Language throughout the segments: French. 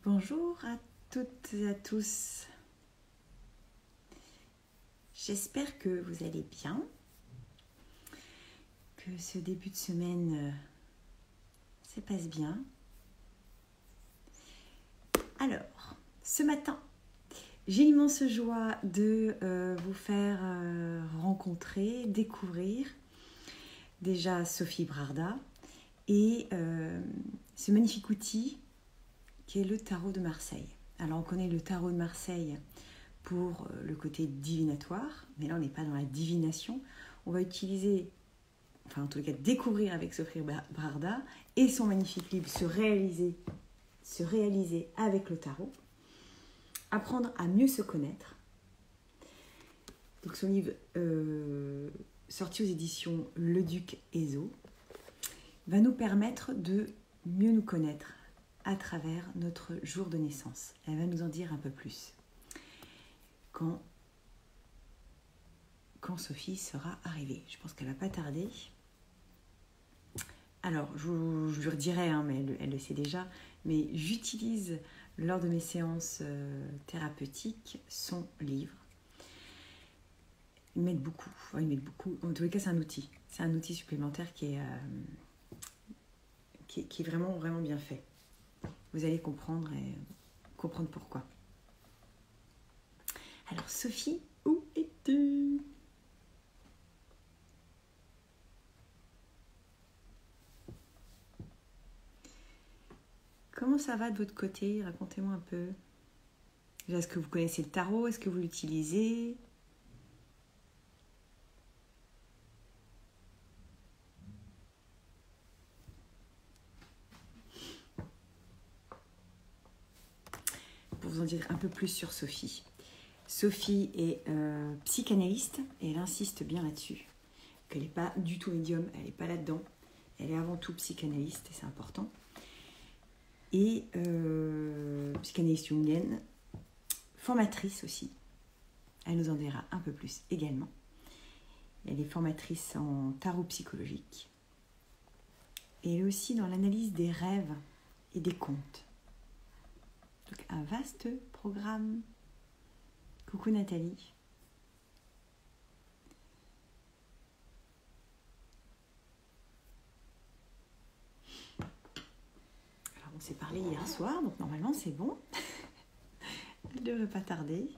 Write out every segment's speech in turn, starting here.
Bonjour à toutes et à tous. J'espère que vous allez bien, que ce début de semaine se passe bien. Alors, ce matin, j'ai l'immense joie de vous faire rencontrer, découvrir déjà Sophie Brarda et ce magnifique outil qui est le tarot de Marseille. Alors on connaît le tarot de Marseille pour le côté divinatoire, mais là on n'est pas dans la divination. On va utiliser, enfin en tout cas découvrir avec Sophie Brarda et son magnifique livre se réaliser avec le tarot, apprendre à mieux se connaître. Donc son livre sorti aux éditions Le Duc Ezo va nous permettre de mieux nous connaître à travers notre jour de naissance. Elle va nous en dire un peu plus quand Sophie sera arrivée. Je pense qu'elle ne va pas tarder. Alors, je lui redirai, mais elle le sait déjà, mais j'utilise lors de mes séances thérapeutiques son livre. Il m'aide beaucoup. En tous les cas, c'est un outil. C'est un outil supplémentaire qui est vraiment, vraiment bien fait. Vous allez comprendre pourquoi. Alors Sophie, où es-tu ? Comment ça va de votre côté ? Racontez-moi un peu. Est-ce que vous connaissez le tarot ? Est-ce que vous l'utilisez ? Pour vous en dire un peu plus sur Sophie. Sophie est psychanalyste et elle insiste bien là-dessus. Qu'elle n'est pas du tout médium, elle n'est pas là-dedans. Elle est avant tout psychanalyste et c'est important. Et psychanalyste jungienne, formatrice aussi. Elle nous en dira un peu plus également. Elle est formatrice en tarot psychologique. Et elle est aussi dans l'analyse des rêves et des contes. Donc un vaste programme. Coucou Nathalie. Alors on s'est parlé hier soir, donc normalement c'est bon. Elle ne devrait pas tarder.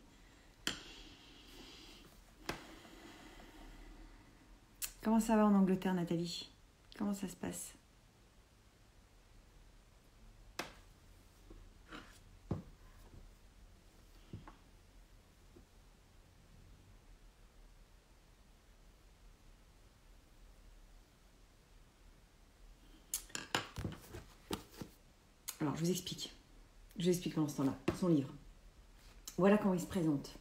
Comment ça va en Angleterre, Nathalie ? Comment ça se passe ? Alors, je vous explique pendant ce temps-là, son livre. Voilà comment il se présente.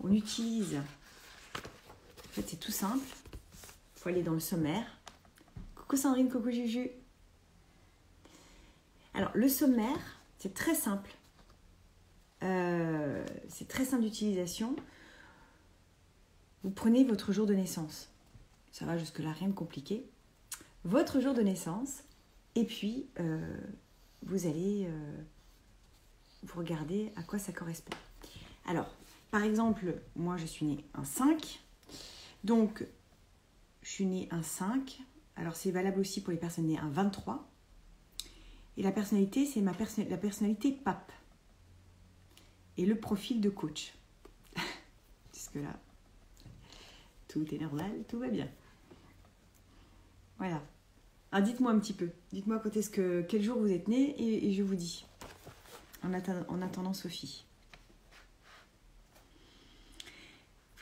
On utilise... En fait, c'est tout simple. Il faut aller dans le sommaire. Coucou Sandrine, coucou Juju. Alors, le sommaire, c'est très simple. C'est très simple d'utilisation. Vous prenez votre jour de naissance. Ça va jusque-là, rien de compliqué. Votre jour de naissance... Et puis, vous allez vous regarder à quoi ça correspond. Alors, par exemple, moi, je suis née un 5. Donc, je suis née un 5. Alors, c'est valable aussi pour les personnes nées un 23. Et la personnalité, c'est la personnalité pape. Et le profil de coach. Jusque-là, tout est normal, tout va bien. Voilà. Alors dites-moi un petit peu, dites-moi quel jour vous êtes né et je vous dis, en attendant Sophie.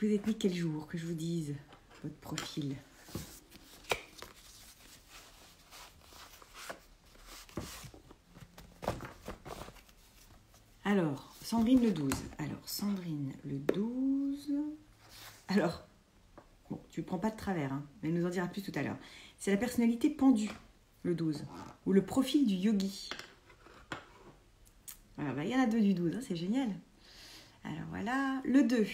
Vous êtes né quel jour, que je vous dise votre profil. Alors, Sandrine le 12. Alors, bon, tu ne prends pas de travers, mais elle nous en dira plus tout à l'heure. C'est la personnalité pendue, le 12, ou le profil du yogi. Voilà, il y en a 2 du 12, c'est génial. Alors voilà, le 2.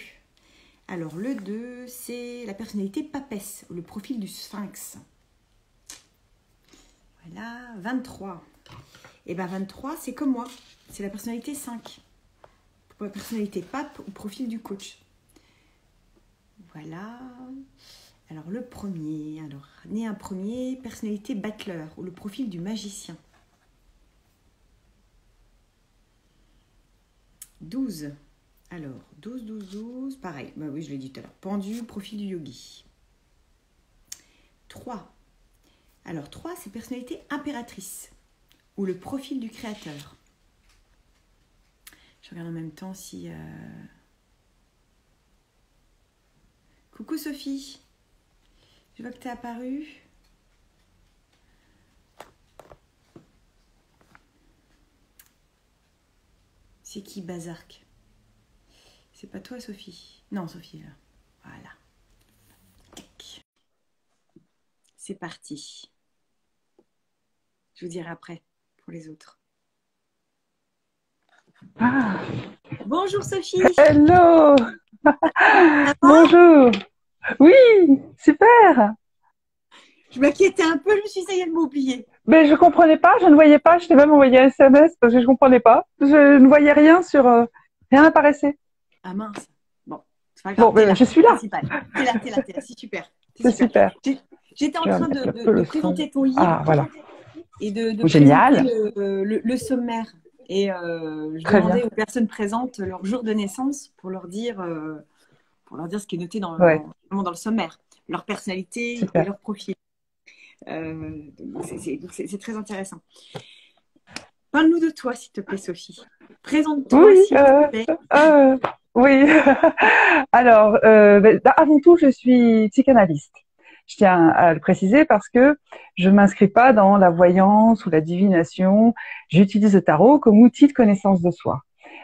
Alors le 2, c'est la personnalité papesse, ou le profil du sphinx. Voilà, 23. Et bien 23, c'est comme moi. C'est la personnalité 5. Personnalité pape ou profil du coach. Voilà. Alors le premier, né un premier, personnalité battleur ou le profil du magicien. 12. Alors, 12, pareil. Bah oui, je l'ai dit tout à l'heure. Pendu, profil du yogi. 3. Alors, 3, c'est personnalité impératrice ou le profil du créateur. Je regarde en même temps si... Coucou Sophie. Je vois que tu es apparue. C'est qui Bazark? C'est pas toi Sophie? Non, Sophie là. Voilà. C'est parti. Je vous dirai après pour les autres. Ah, Bonjour Sophie. hello. Bonjour. Oui, super. Je m'inquiétais un peu, je me suis dit, ça y est, elle m'a oublié. Mais je comprenais pas, je ne voyais pas, je t'ai même envoyé un SMS parce que je comprenais pas. Je ne voyais rien sur... rien apparaissait. Ah mince. Bon, c'est pas grave, Bon, t'es là, je suis là. principal. T'es là, c'est super. C'est super. J'étais en Je vais train mettre un peu de le son. présenter ton livre Ah, voilà. et de présenter Génial. le sommaire. Et je Très bien. demandais aux personnes présentes leur jour de naissance pour leur dire ce qui est noté Ouais, dans le sommaire, leur personnalité et super. leur profil. Donc c'est très intéressant. Parle-nous de toi, s'il te plaît, Sophie. Présente-toi, Oui, s'il te plaît. oui. Alors, avant tout, je suis psychanalyste. Je tiens à le préciser parce que je m'inscris pas dans la voyance ou la divination. J'utilise le tarot comme outil de connaissance de soi.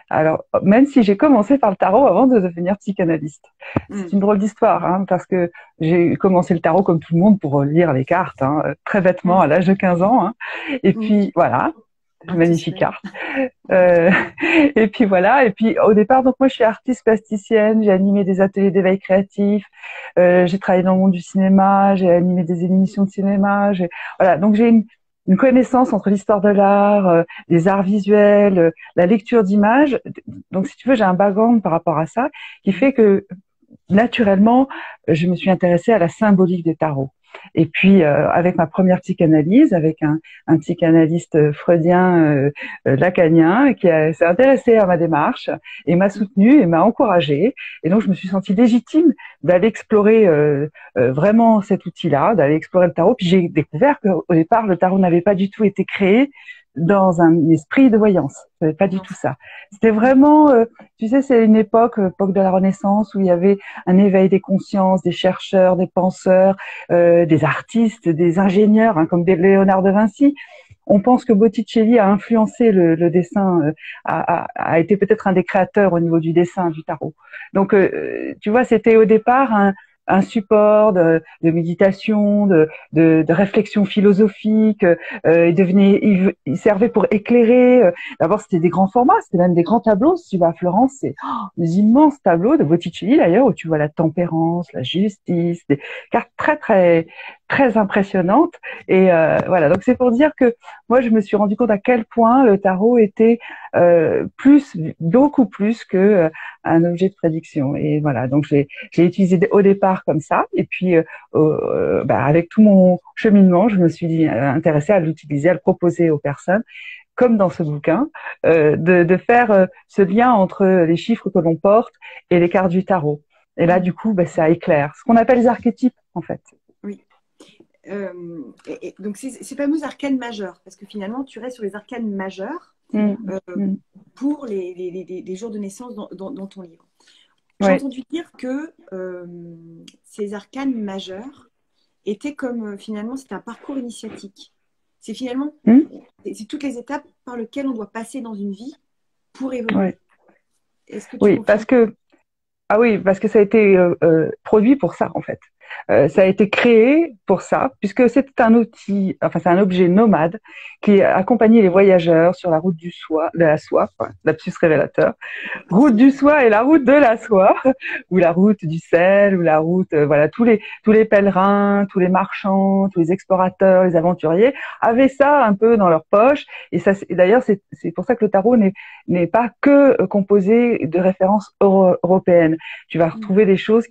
Alors, même si j'ai commencé par le tarot avant de devenir psychanalyste. C'est une drôle d'histoire, hein, parce que j'ai commencé le tarot comme tout le monde pour lire les cartes, hein, très bêtement à l'âge de 15 ans. Hein. Et puis, voilà, magnifique carte. Euh, et puis voilà. Et puis au départ, donc moi je suis artiste plasticienne, j'ai animé des ateliers d'éveil créatif, j'ai travaillé dans le monde du cinéma, j'ai animé des émissions de cinéma, voilà. Donc j'ai une connaissance entre l'histoire de l'art, les arts visuels, la lecture d'images. Donc si tu veux, j'ai un background par rapport à ça qui fait que naturellement, je me suis intéressée à la symbolique des tarots. Et puis, avec ma première psychanalyse, avec un psychanalyste freudien lacanien qui s'est intéressé à ma démarche et m'a soutenue et m'a encouragée. Et donc, je me suis sentie légitime d'aller explorer vraiment cet outil-là, d'aller explorer le tarot. Puis j'ai découvert qu'au départ, le tarot n'avait pas du tout été créé dans un esprit de voyance. C'était pas du tout ça. C'était vraiment, tu sais, c'est une époque de la Renaissance où il y avait un éveil des consciences, des chercheurs, des penseurs, des artistes, des ingénieurs, hein, comme Léonard de Vinci. On pense que Botticelli a influencé le dessin, a été peut-être un des créateurs au niveau du dessin du tarot. Donc, tu vois, c'était au départ un support de méditation, de réflexion philosophique. Il servait pour éclairer. D'abord, c'était des grands formats, c'était même des grands tableaux. Si tu vas à Florence, c'est des immenses tableaux de Botticelli d'ailleurs, où tu vois la tempérance, la justice, des cartes très très très impressionnantes. Et voilà, donc c'est pour dire que moi, je me suis rendu compte à quel point le tarot était beaucoup plus que un objet de prédiction. Et voilà, donc j'ai utilisé au départ comme ça, et puis avec tout mon cheminement, je me suis intéressée à l'utiliser, à le proposer aux personnes, comme dans ce bouquin, de faire ce lien entre les chiffres que l'on porte et les cartes du tarot. Et là, du coup, ça éclaire. Ce qu'on appelle les archétypes, en fait. Oui. Donc, ces fameux arcanes majeurs, parce que finalement, tu restes sur les arcanes majeurs pour les jours de naissance dans ton livre. J'ai entendu dire que ces arcanes majeurs étaient comme, finalement, c'était un parcours initiatique. C'est finalement, c'est toutes les étapes par lesquelles on doit passer dans une vie pour évoluer. Est-ce que tu Oui, confirmes? parce que ça a été produit pour ça, en fait. Ça a été créé pour ça, puisque c'est un outil, enfin c'est un objet nomade qui accompagnait les voyageurs sur la route de la soie, enfin, lapsus révélateur, route du soie et la route de la soie, ou la route du sel, ou la route, voilà, tous les pèlerins, tous les marchands, tous les explorateurs, les aventuriers avaient ça un peu dans leur poche. Et ça, d'ailleurs, c'est pour ça que le tarot n'est pas que composé de références européennes. Tu vas retrouver des choses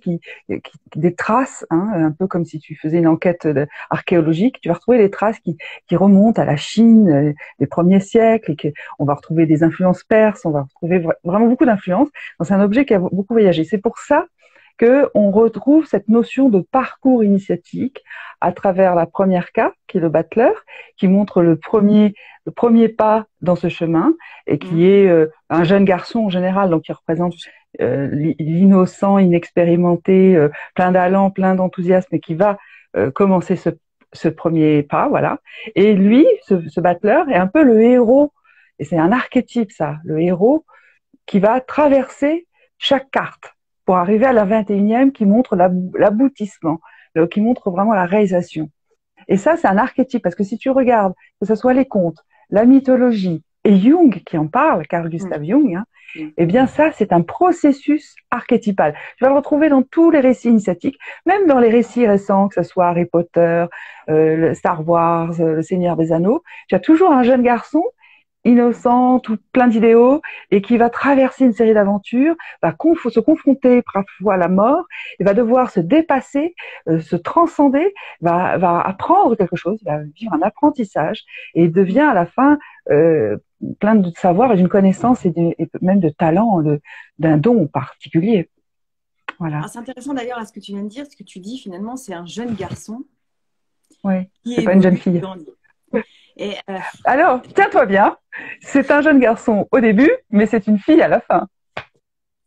des traces, hein, un peu comme si tu faisais une enquête archéologique. Tu vas retrouver des traces qui remontent à la Chine des premiers siècles, et on va retrouver des influences perses, on va retrouver vraiment beaucoup d'influences. C'est un objet qui a beaucoup voyagé. C'est pour ça que on retrouve cette notion de parcours initiatique à travers la première carte, qui est le battleur, qui montre le premier pas dans ce chemin, et qui est un jeune garçon en général, donc qui représente l'innocent, inexpérimenté, plein d'allant, plein d'enthousiasme, et qui va commencer ce premier pas, voilà. Et lui, ce battleur, est un peu le héros, et c'est un archétype, ça, le héros qui va traverser chaque carte pour arriver à la 21e qui montre l'aboutissement, qui montre vraiment la réalisation. Et ça, c'est un archétype, parce que si tu regardes, que ce soit les contes, la mythologie, et Jung qui en parle, Carl Gustav Jung, hein, eh bien ça, c'est un processus archétypal. Tu vas le retrouver dans tous les récits initiatiques, même dans les récits récents, que ce soit Harry Potter, Star Wars, Le Seigneur des Anneaux. Tu as toujours un jeune garçon innocent, tout plein d'idéaux, et qui va traverser une série d'aventures, va se confronter parfois à la mort, et va devoir se dépasser, se transcender, va apprendre quelque chose, va vivre un apprentissage, et devient à la fin plein de savoir et d'une connaissance et même de talent, d'un don particulier. Voilà. C'est intéressant d'ailleurs à ce que tu viens de dire, ce que tu dis finalement, c'est un jeune garçon. Oui, c'est pas une jeune fille. Et alors, tiens-toi bien, c'est un jeune garçon au début, mais c'est une fille à la fin.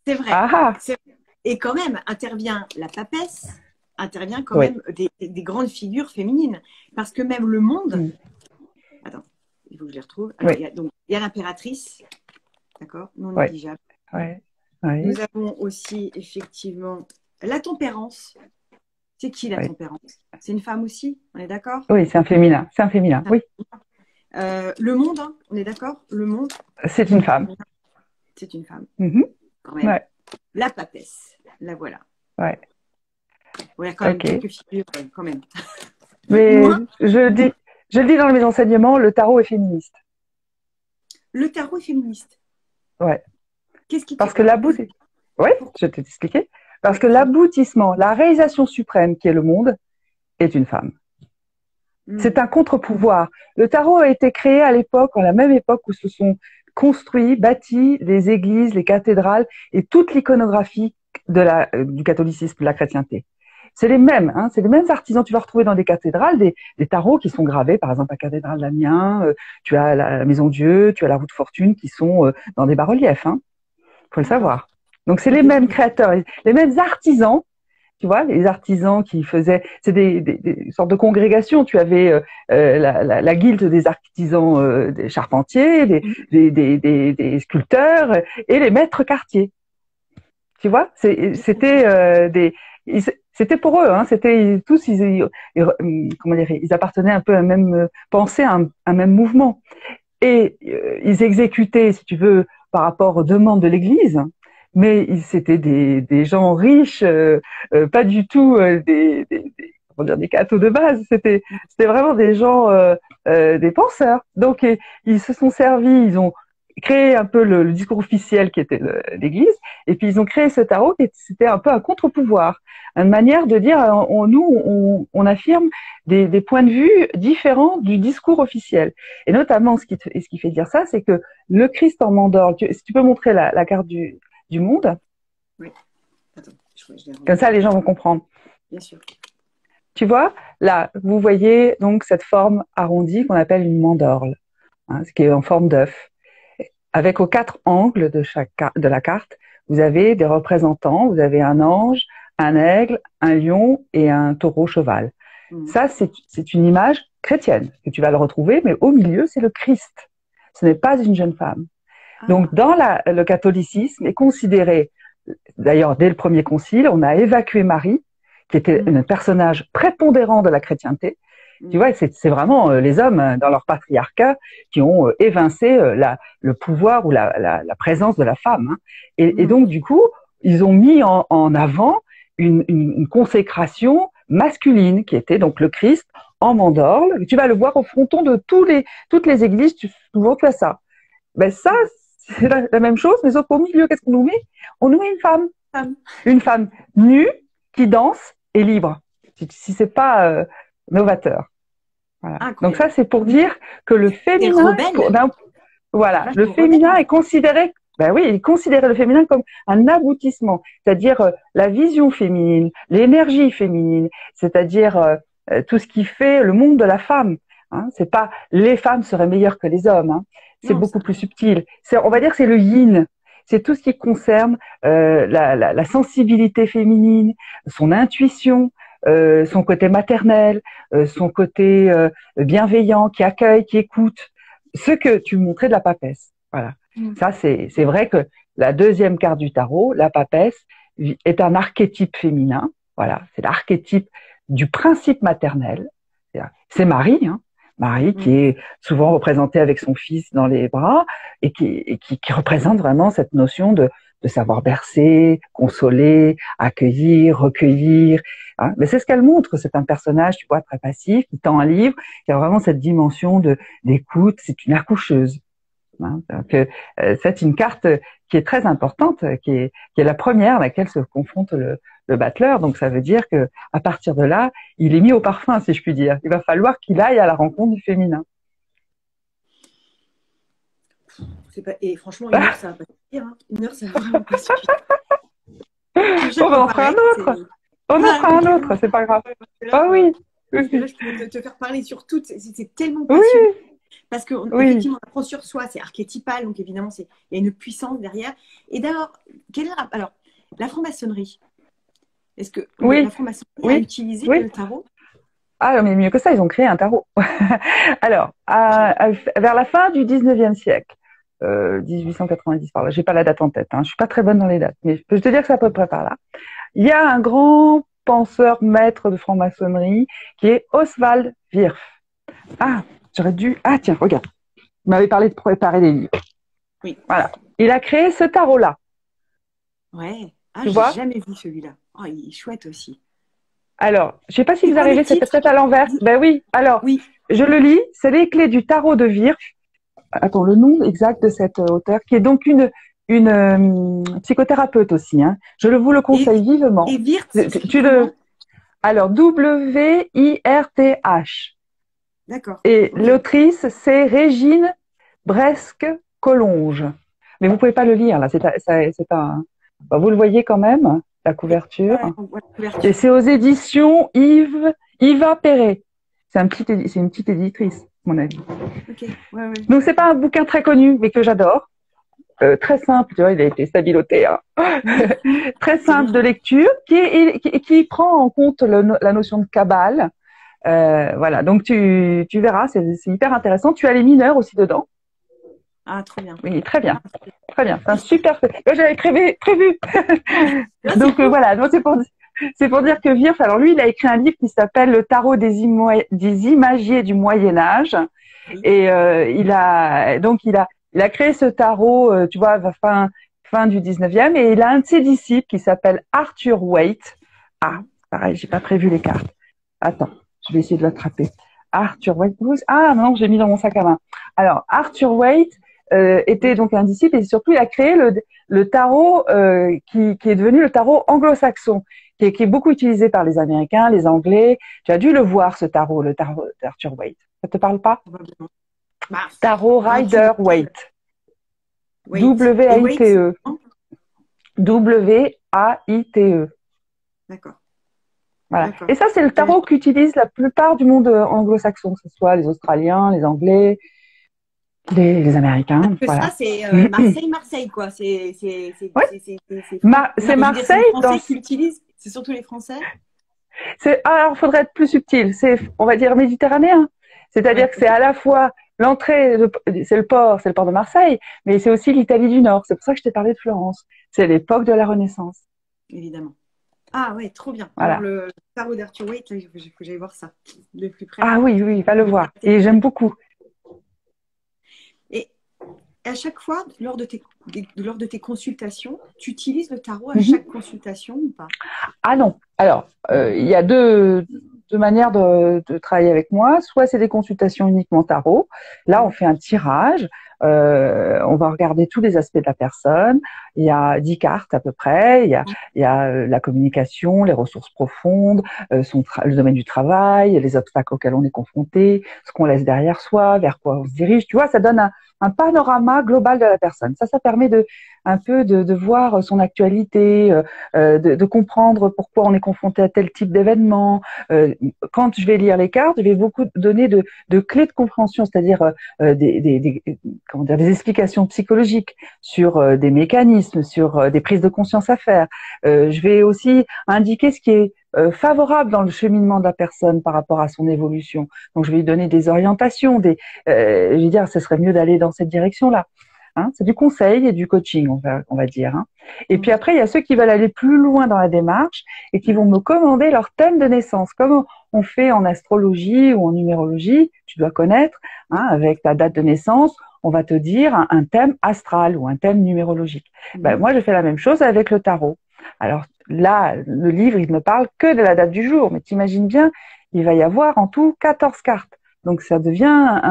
C'est vrai. Et quand même, intervient la papesse, intervient quand même des grandes figures féminines. Parce que même le monde... Attends, il faut que je les retrouve. Alors, il y a l'impératrice, d'accord, non négligeable. Nous avons aussi, effectivement, la tempérance. C'est qui la tempérance? C'est une femme aussi, on est d'accord? Oui, c'est un féminin. C'est un féminin, oui. Le monde, hein, on est d'accord? Le monde. C'est une femme. C'est une femme. Quand même. La papesse, la voilà. Ouais. Il y a quand même quelques figures, quand même. Mais je le dis dans mes enseignements, le tarot est féministe. Le tarot est féministe. Ouais. Qu'est-ce qui Parce que l'aboutissement. Oui, je t'ai expliqué. Parce que l'aboutissement, la réalisation suprême qui est le monde, est une femme. C'est un contre-pouvoir. Le tarot a été créé à la même époque où se sont bâtis les églises, les cathédrales et toute l'iconographie du catholicisme, de la chrétienté. C'est les mêmes, hein, c'est les mêmes artisans. Tu vas retrouver dans des cathédrales des tarots qui sont gravés, par exemple la cathédrale d'Amiens, tu as la Maison Dieu, tu as la roue de fortune qui sont dans des bas-reliefs, hein. Faut le savoir. Donc c'est les mêmes créateurs, les mêmes artisans. Tu vois, les artisans qui faisaient, c'est des sortes de congrégations. Tu avais la guilde des artisans, des charpentiers, des sculpteurs et les maîtres quartiers. Tu vois, c'était pour eux. Hein, c'était tous, comment dire, ils appartenaient un peu à la même pensée, à un même mouvement. Et ils exécutaient, si tu veux, par rapport aux demandes de l'Église. Mais c'était des gens riches, pas du tout des cathos de base. C'était vraiment des gens, des penseurs. Donc ils se sont servis, ils ont créé un peu le discours officiel qui était l'Église, et puis ils ont créé ce tarot qui c'était un peu un contre-pouvoir, une manière de dire on affirme des points de vue différents du discours officiel. Et notamment ce qui fait dire ça, c'est que le Christ en mandorle. Si tu peux montrer la carte du monde. Oui. Attends, comme ça, les gens vont comprendre. Bien sûr. Tu vois, là, vous voyez donc cette forme arrondie qu'on appelle une mandorle, hein, ce qui est en forme d'œuf. Avec aux 4 angles de la carte, vous avez des représentants. Vous avez un ange, un aigle, un lion et un taureau cheval. Ça, c'est une image chrétienne que tu vas le retrouver, mais au milieu, c'est le Christ. Ce n'est pas une jeune femme. Donc, dans le catholicisme est considéré, d'ailleurs, dès le premier concile, on a évacué Marie, qui était un personnage prépondérant de la chrétienté. Tu vois, c'est vraiment les hommes dans leur patriarcat qui ont évincé le pouvoir ou la présence de la femme. Hein. Et donc, du coup, ils ont mis en avant une consécration masculine qui était donc le Christ en mandorle. Tu vas le voir au fronton de toutes les églises, souvent tu as ça. Ben ça, c'est la même chose, mais sauf qu'au milieu, qu'est-ce qu'on nous met? On nous met une femme. Une femme nue qui danse et libre. Si c'est pas novateur. Voilà. Donc ça, c'est pour dire que le féminin, voilà, le féminin est considéré, ben oui, il considérait le féminin comme un aboutissement, c'est-à-dire la vision féminine, l'énergie féminine, c'est-à-dire tout ce qui fait le monde de la femme. Hein. C'est pas les femmes seraient meilleures que les hommes. Hein. C'est beaucoup plus subtil. On va dire que c'est le yin. C'est tout ce qui concerne la sensibilité féminine, son intuition, son côté maternel, son côté bienveillant, qui accueille, qui écoute. Ce que tu montrais de la papesse. Voilà. Ça, c'est vrai que la deuxième carte du tarot, la papesse, est un archétype féminin. Voilà, c'est l'archétype du principe maternel. C'est Marie, hein. Marie qui est souvent représentée avec son fils dans les bras et qui représente vraiment cette notion de savoir bercer, consoler, accueillir, recueillir. Hein. Mais c'est ce qu'elle montre. C'est un personnage, tu vois, très passif, qui tend un livre, qui a vraiment cette dimension d'écoute. C'est une accoucheuse. Hein. Donc, c'est une carte qui est très importante, qui est la première à laquelle se confronte le battleur. Donc ça veut dire que à partir de là, il est mis au parfum, si je puis dire. Il va falloir qu'il aille à la rencontre du féminin. Et franchement, 1 heure, ça va pas suffire. Hein. 1 heure, ça va vraiment pas suffire. On en fera un autre. On en fera un autre, c'est pas grave. Ah oui. Là, je peux te faire parler sur toutes. C'est tellement passionnant. Oui. Parce qu'effectivement, on apprend sur soi, c'est archétypal, donc évidemment, il y a une puissance derrière. Et d'abord, alors, la franc-maçonnerie, est-ce que la franc-maçonnerie a utilisé le tarot? Ah, mais mieux que ça, ils ont créé un tarot. Alors, vers la fin du 19e siècle, 1890 par là, j'ai pas la date en tête, hein, je suis pas très bonne dans les dates, mais je peux te dire que c'est à peu près par là. Il y a un grand penseur maître de franc-maçonnerie qui est Oswald Wirth. Ah, j'aurais dû... Ah tiens, regarde, il m'avait parlé de préparer des livres. Oui. Voilà, il a créé ce tarot-là. Ouais, j'ai jamais vu celui-là. Oh, il est chouette aussi. Alors, je sais pas si vous arrivez, c'était peut-être à l'envers. Ben oui, alors, je le lis, c'est les clés du tarot de Wirth. Attends, le nom exact de cet auteur, qui est donc une psychothérapeute aussi. Hein. Je vous le conseille vivement. Et Wirth, alors, W-I-R-T-H. D'accord. Et l'autrice, c'est Régine Bresque-Collonges. Mais vous pouvez pas le lire, là. C'est un... vous le voyez quand même, la couverture. Et c'est aux éditions Yva Perret. C'est une petite éditrice, à mon avis. Okay. Donc, c'est pas un bouquin très connu, mais que j'adore. Très simple, tu vois, il a été stabiloté. Hein. Très simple de lecture, qui prend en compte la notion de cabale. Voilà, donc tu verras, c'est hyper intéressant. Tu as les mineurs aussi dedans. Ah, trop bien. Oui, très bien. Très bien. C'est un super fait. J'avais prévu. Donc voilà, donc c'est pour dire que Wirth, alors lui, il a écrit un livre qui s'appelle Le tarot des imagiers du Moyen-Âge. Et il a créé ce tarot, tu vois, fin du 19e, et il a un de ses disciples qui s'appelle Arthur Waite. Ah, pareil, j'ai pas prévu les cartes. Attends, je vais essayer de l'attraper. Arthur Waite. Ah non, j'ai mis dans mon sac à main. Alors, Arthur Waite était donc un disciple et surtout il a créé le tarot qui est devenu le tarot anglo-saxon, qui est beaucoup utilisé par les Américains, les Anglais. Tu as dû le voir, ce tarot, le tarot d'Arthur Waite. Ça te parle pas? Tarot Rider-Waite. W-A-I-T-E. W-A-I-T-E. D'accord. Voilà. Et ça, c'est le tarot qu'utilise la plupart du monde anglo-saxon, que ce soit les Australiens, les Anglais, les Américains. Parce que voilà. Ça, c'est Marseille, quoi. C'est Marseille. C'est surtout les Français. Alors, il faudrait être plus subtil. C'est, on va dire, méditerranéen. C'est-à-dire que c'est à la fois l'entrée, c'est le port de Marseille, mais c'est aussi l'Italie du Nord. C'est pour ça que je t'ai parlé de Florence. C'est l'époque de la Renaissance. Évidemment. Ah ouais, trop bien. Alors, Voilà. le tarot d'Arthur Waite, là, il faut que j'aille voir ça de plus près. Ah oui, oui, va le voir. Et j'aime beaucoup. Et à chaque fois, lors de tes consultations, tu utilises le tarot à Mhm. chaque consultation ou pas? Ah non. Alors, il y a deux manières de travailler avec moi. Soit c'est des consultations uniquement tarot. Là, on Mhm. fait un tirage. On va regarder tous les aspects de la personne. Il y a 10 cartes à peu près. Il y a la communication, les ressources profondes, le domaine du travail, les obstacles auxquels on est confronté, ce qu'on laisse derrière soi, vers quoi on se dirige. Tu vois, ça donne un panorama global de la personne. Ça permet un peu de voir son actualité, de comprendre pourquoi on est confronté à tel type d'événement. Quand je vais lire les cartes, je vais beaucoup donner de clés de compréhension, c'est-à-dire comment dire, des explications psychologiques sur des mécanismes, sur des prises de conscience à faire. Je vais aussi indiquer ce qui est favorable dans le cheminement de la personne par rapport à son évolution. Donc, je vais lui donner des orientations, je vais dire, ce serait mieux d'aller dans cette direction-là. Hein, c'est du conseil et du coaching, on va dire. Hein. Et puis Mhm. après, il y a ceux qui veulent aller plus loin dans la démarche et qui vont me commander leur thème de naissance, comme on fait en astrologie ou en numérologie, tu dois connaître, hein, avec ta date de naissance, on va te dire un thème astral ou un thème numérologique. Ben, Mhm. moi, je fais la même chose avec le tarot. Alors là, le livre, il ne parle que de la date du jour, mais t'imagines bien, il va y avoir en tout 14 cartes. Donc ça devient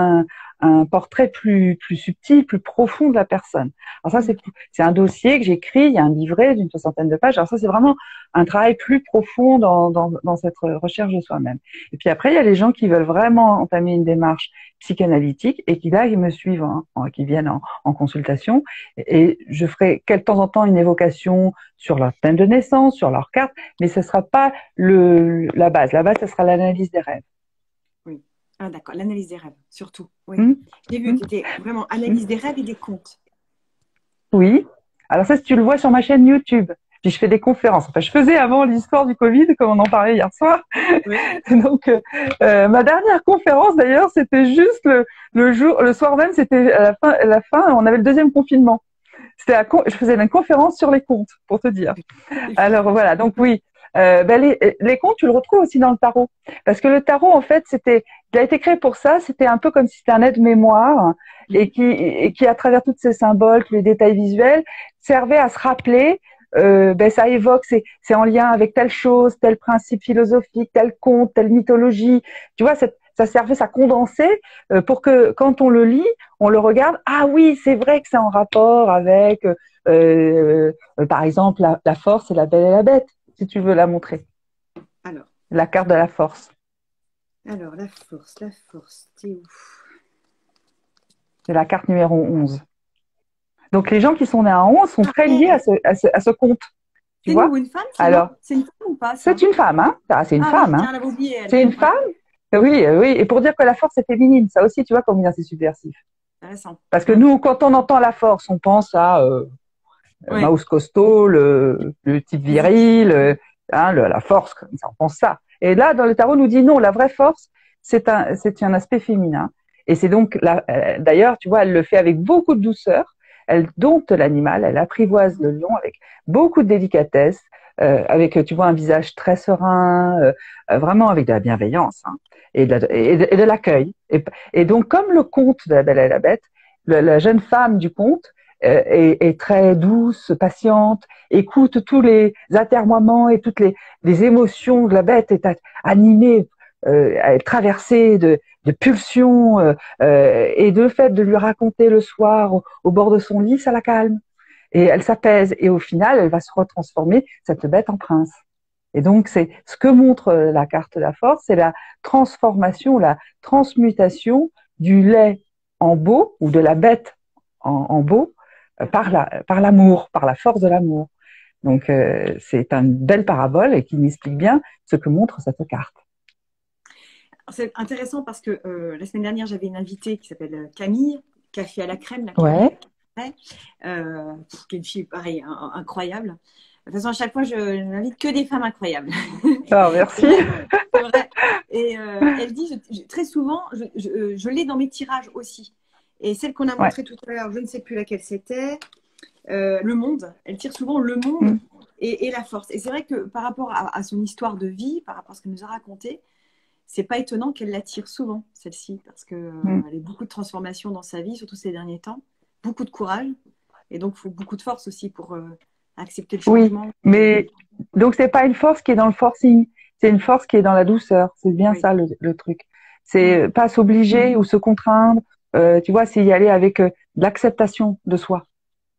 un portrait plus subtil, plus profond de la personne. Alors ça, Mhm. c'est un dossier que j'écris, il y a un livret d'une 60aine de pages. Alors ça, c'est vraiment un travail plus profond dans cette recherche de soi-même. Et puis après, il y a les gens qui veulent vraiment entamer une démarche psychanalytique et qui là, ils me suivent, hein, qui viennent en consultation. Et je ferai de temps en temps une évocation sur leur thème de naissance, sur leur carte, mais ce sera pas la base. La base, ce sera l'analyse des rêves. Oui. Ah, d'accord. L'analyse des rêves, surtout. Oui. Hum, J'ai vu, hum, tu étais vraiment hum. analyse des rêves et des contes. Oui. Alors ça, si tu le vois sur ma chaîne YouTube. Puis je fais des conférences. Enfin, je faisais avant l'histoire du Covid, comme on en parlait hier soir. Oui. Donc, ma dernière conférence, d'ailleurs, c'était juste le soir même, c'était à la fin, on avait le deuxième confinement. Je faisais une conférence sur les contes, pour te dire. Alors voilà, donc oui, les contes, tu le retrouves aussi dans le tarot, parce que le tarot, en fait, il a été créé pour ça. C'était un peu comme si c'était un aide-mémoire Mhm. et qui, à travers tous ces symboles, tous les détails visuels, servait à se rappeler. Ça évoque, c'est en lien avec telle chose, tel principe philosophique, tel conte, telle mythologie. Tu vois, ça servait, ça condensait pour que quand on le lit, on le regarde. Ah oui, c'est vrai que c'est en rapport avec par exemple, la force et la belle et la bête, si tu veux la montrer. Alors, La carte de la force. la force, t'es où? C'est la carte numéro 11. Donc, les gens qui sont nés à 11 sont Ah très liés ouais. à ce conte, tu C'est une ou vois. une femme, ça, non? Alors, C'est une femme ou pas, c'est ça? une femme, hein. Ah, c'est une Ah oui, femme, hein. tiens, elle avait oublié, elle. C'est une Ouais, femme. Oui, oui. Et pour dire que la force est féminine, ça aussi, tu vois combien c'est subversif. intéressant. Parce que Mm. nous, quand on entend la force, on pense à Ouais, Mouse costaud, le type physique. viril, hein, la force, comme ça, on pense ça. Et là, dans le tarot, on nous dit non, la vraie force, c'est un aspect féminin. Et c'est donc, d'ailleurs, tu vois, elle le fait avec beaucoup de douceur. Elle dompte l'animal, elle apprivoise le lion avec beaucoup de délicatesse, avec, tu vois, un visage très serein, vraiment avec de la bienveillance, hein, et de l'accueil. Et donc, comme le conte de la Belle et la Bête, la jeune femme du conte est très douce, patiente, écoute tous les atermoiements et toutes les émotions de la bête, est animée, elle est traversée de pulsions, et de fait de lui raconter le soir au bord de son lit, ça la calme. Et elle s'apaise, et au final, elle va se retransformer, cette bête, en prince. Et donc, c'est ce que montre la carte de la force, c'est la transformation, la transmutation du lait en beau, ou de la bête en beau, par l'amour, par la force de l'amour. Donc, c'est une belle parabole et qui m'explique bien ce que montre cette carte. C'est intéressant parce que la semaine dernière, j'avais une invitée qui s'appelle Camille, café à la crème, la Camille, Ouais. qui est une fille, pareil, incroyable. De toute façon, à chaque fois, je n'invite que des femmes incroyables. Alors, C'est merci. vrai, c'est vrai. Et elle dit, très souvent, je l'ai dans mes tirages aussi. Et celle qu'on a Ouais. montrée tout à l'heure, je ne sais plus laquelle c'était, Le Monde. Elle tire souvent Le Monde. Mm. et la force. Et c'est vrai que par rapport à son histoire de vie, par rapport à ce qu'elle nous a raconté, c'est pas étonnant qu'elle l'attire souvent, celle-ci, parce que, Mm. elle a beaucoup de transformations dans sa vie, surtout ces derniers temps, beaucoup de courage, et donc il faut beaucoup de force aussi pour accepter le Oui, changement. mais donc c'est pas une force qui est dans le forcing, c'est une force qui est dans la douceur. C'est bien Oui. ça le truc. Mm. C'est pas s'obliger ou se contraindre. Tu vois, c'est y aller avec de l'acceptation de soi.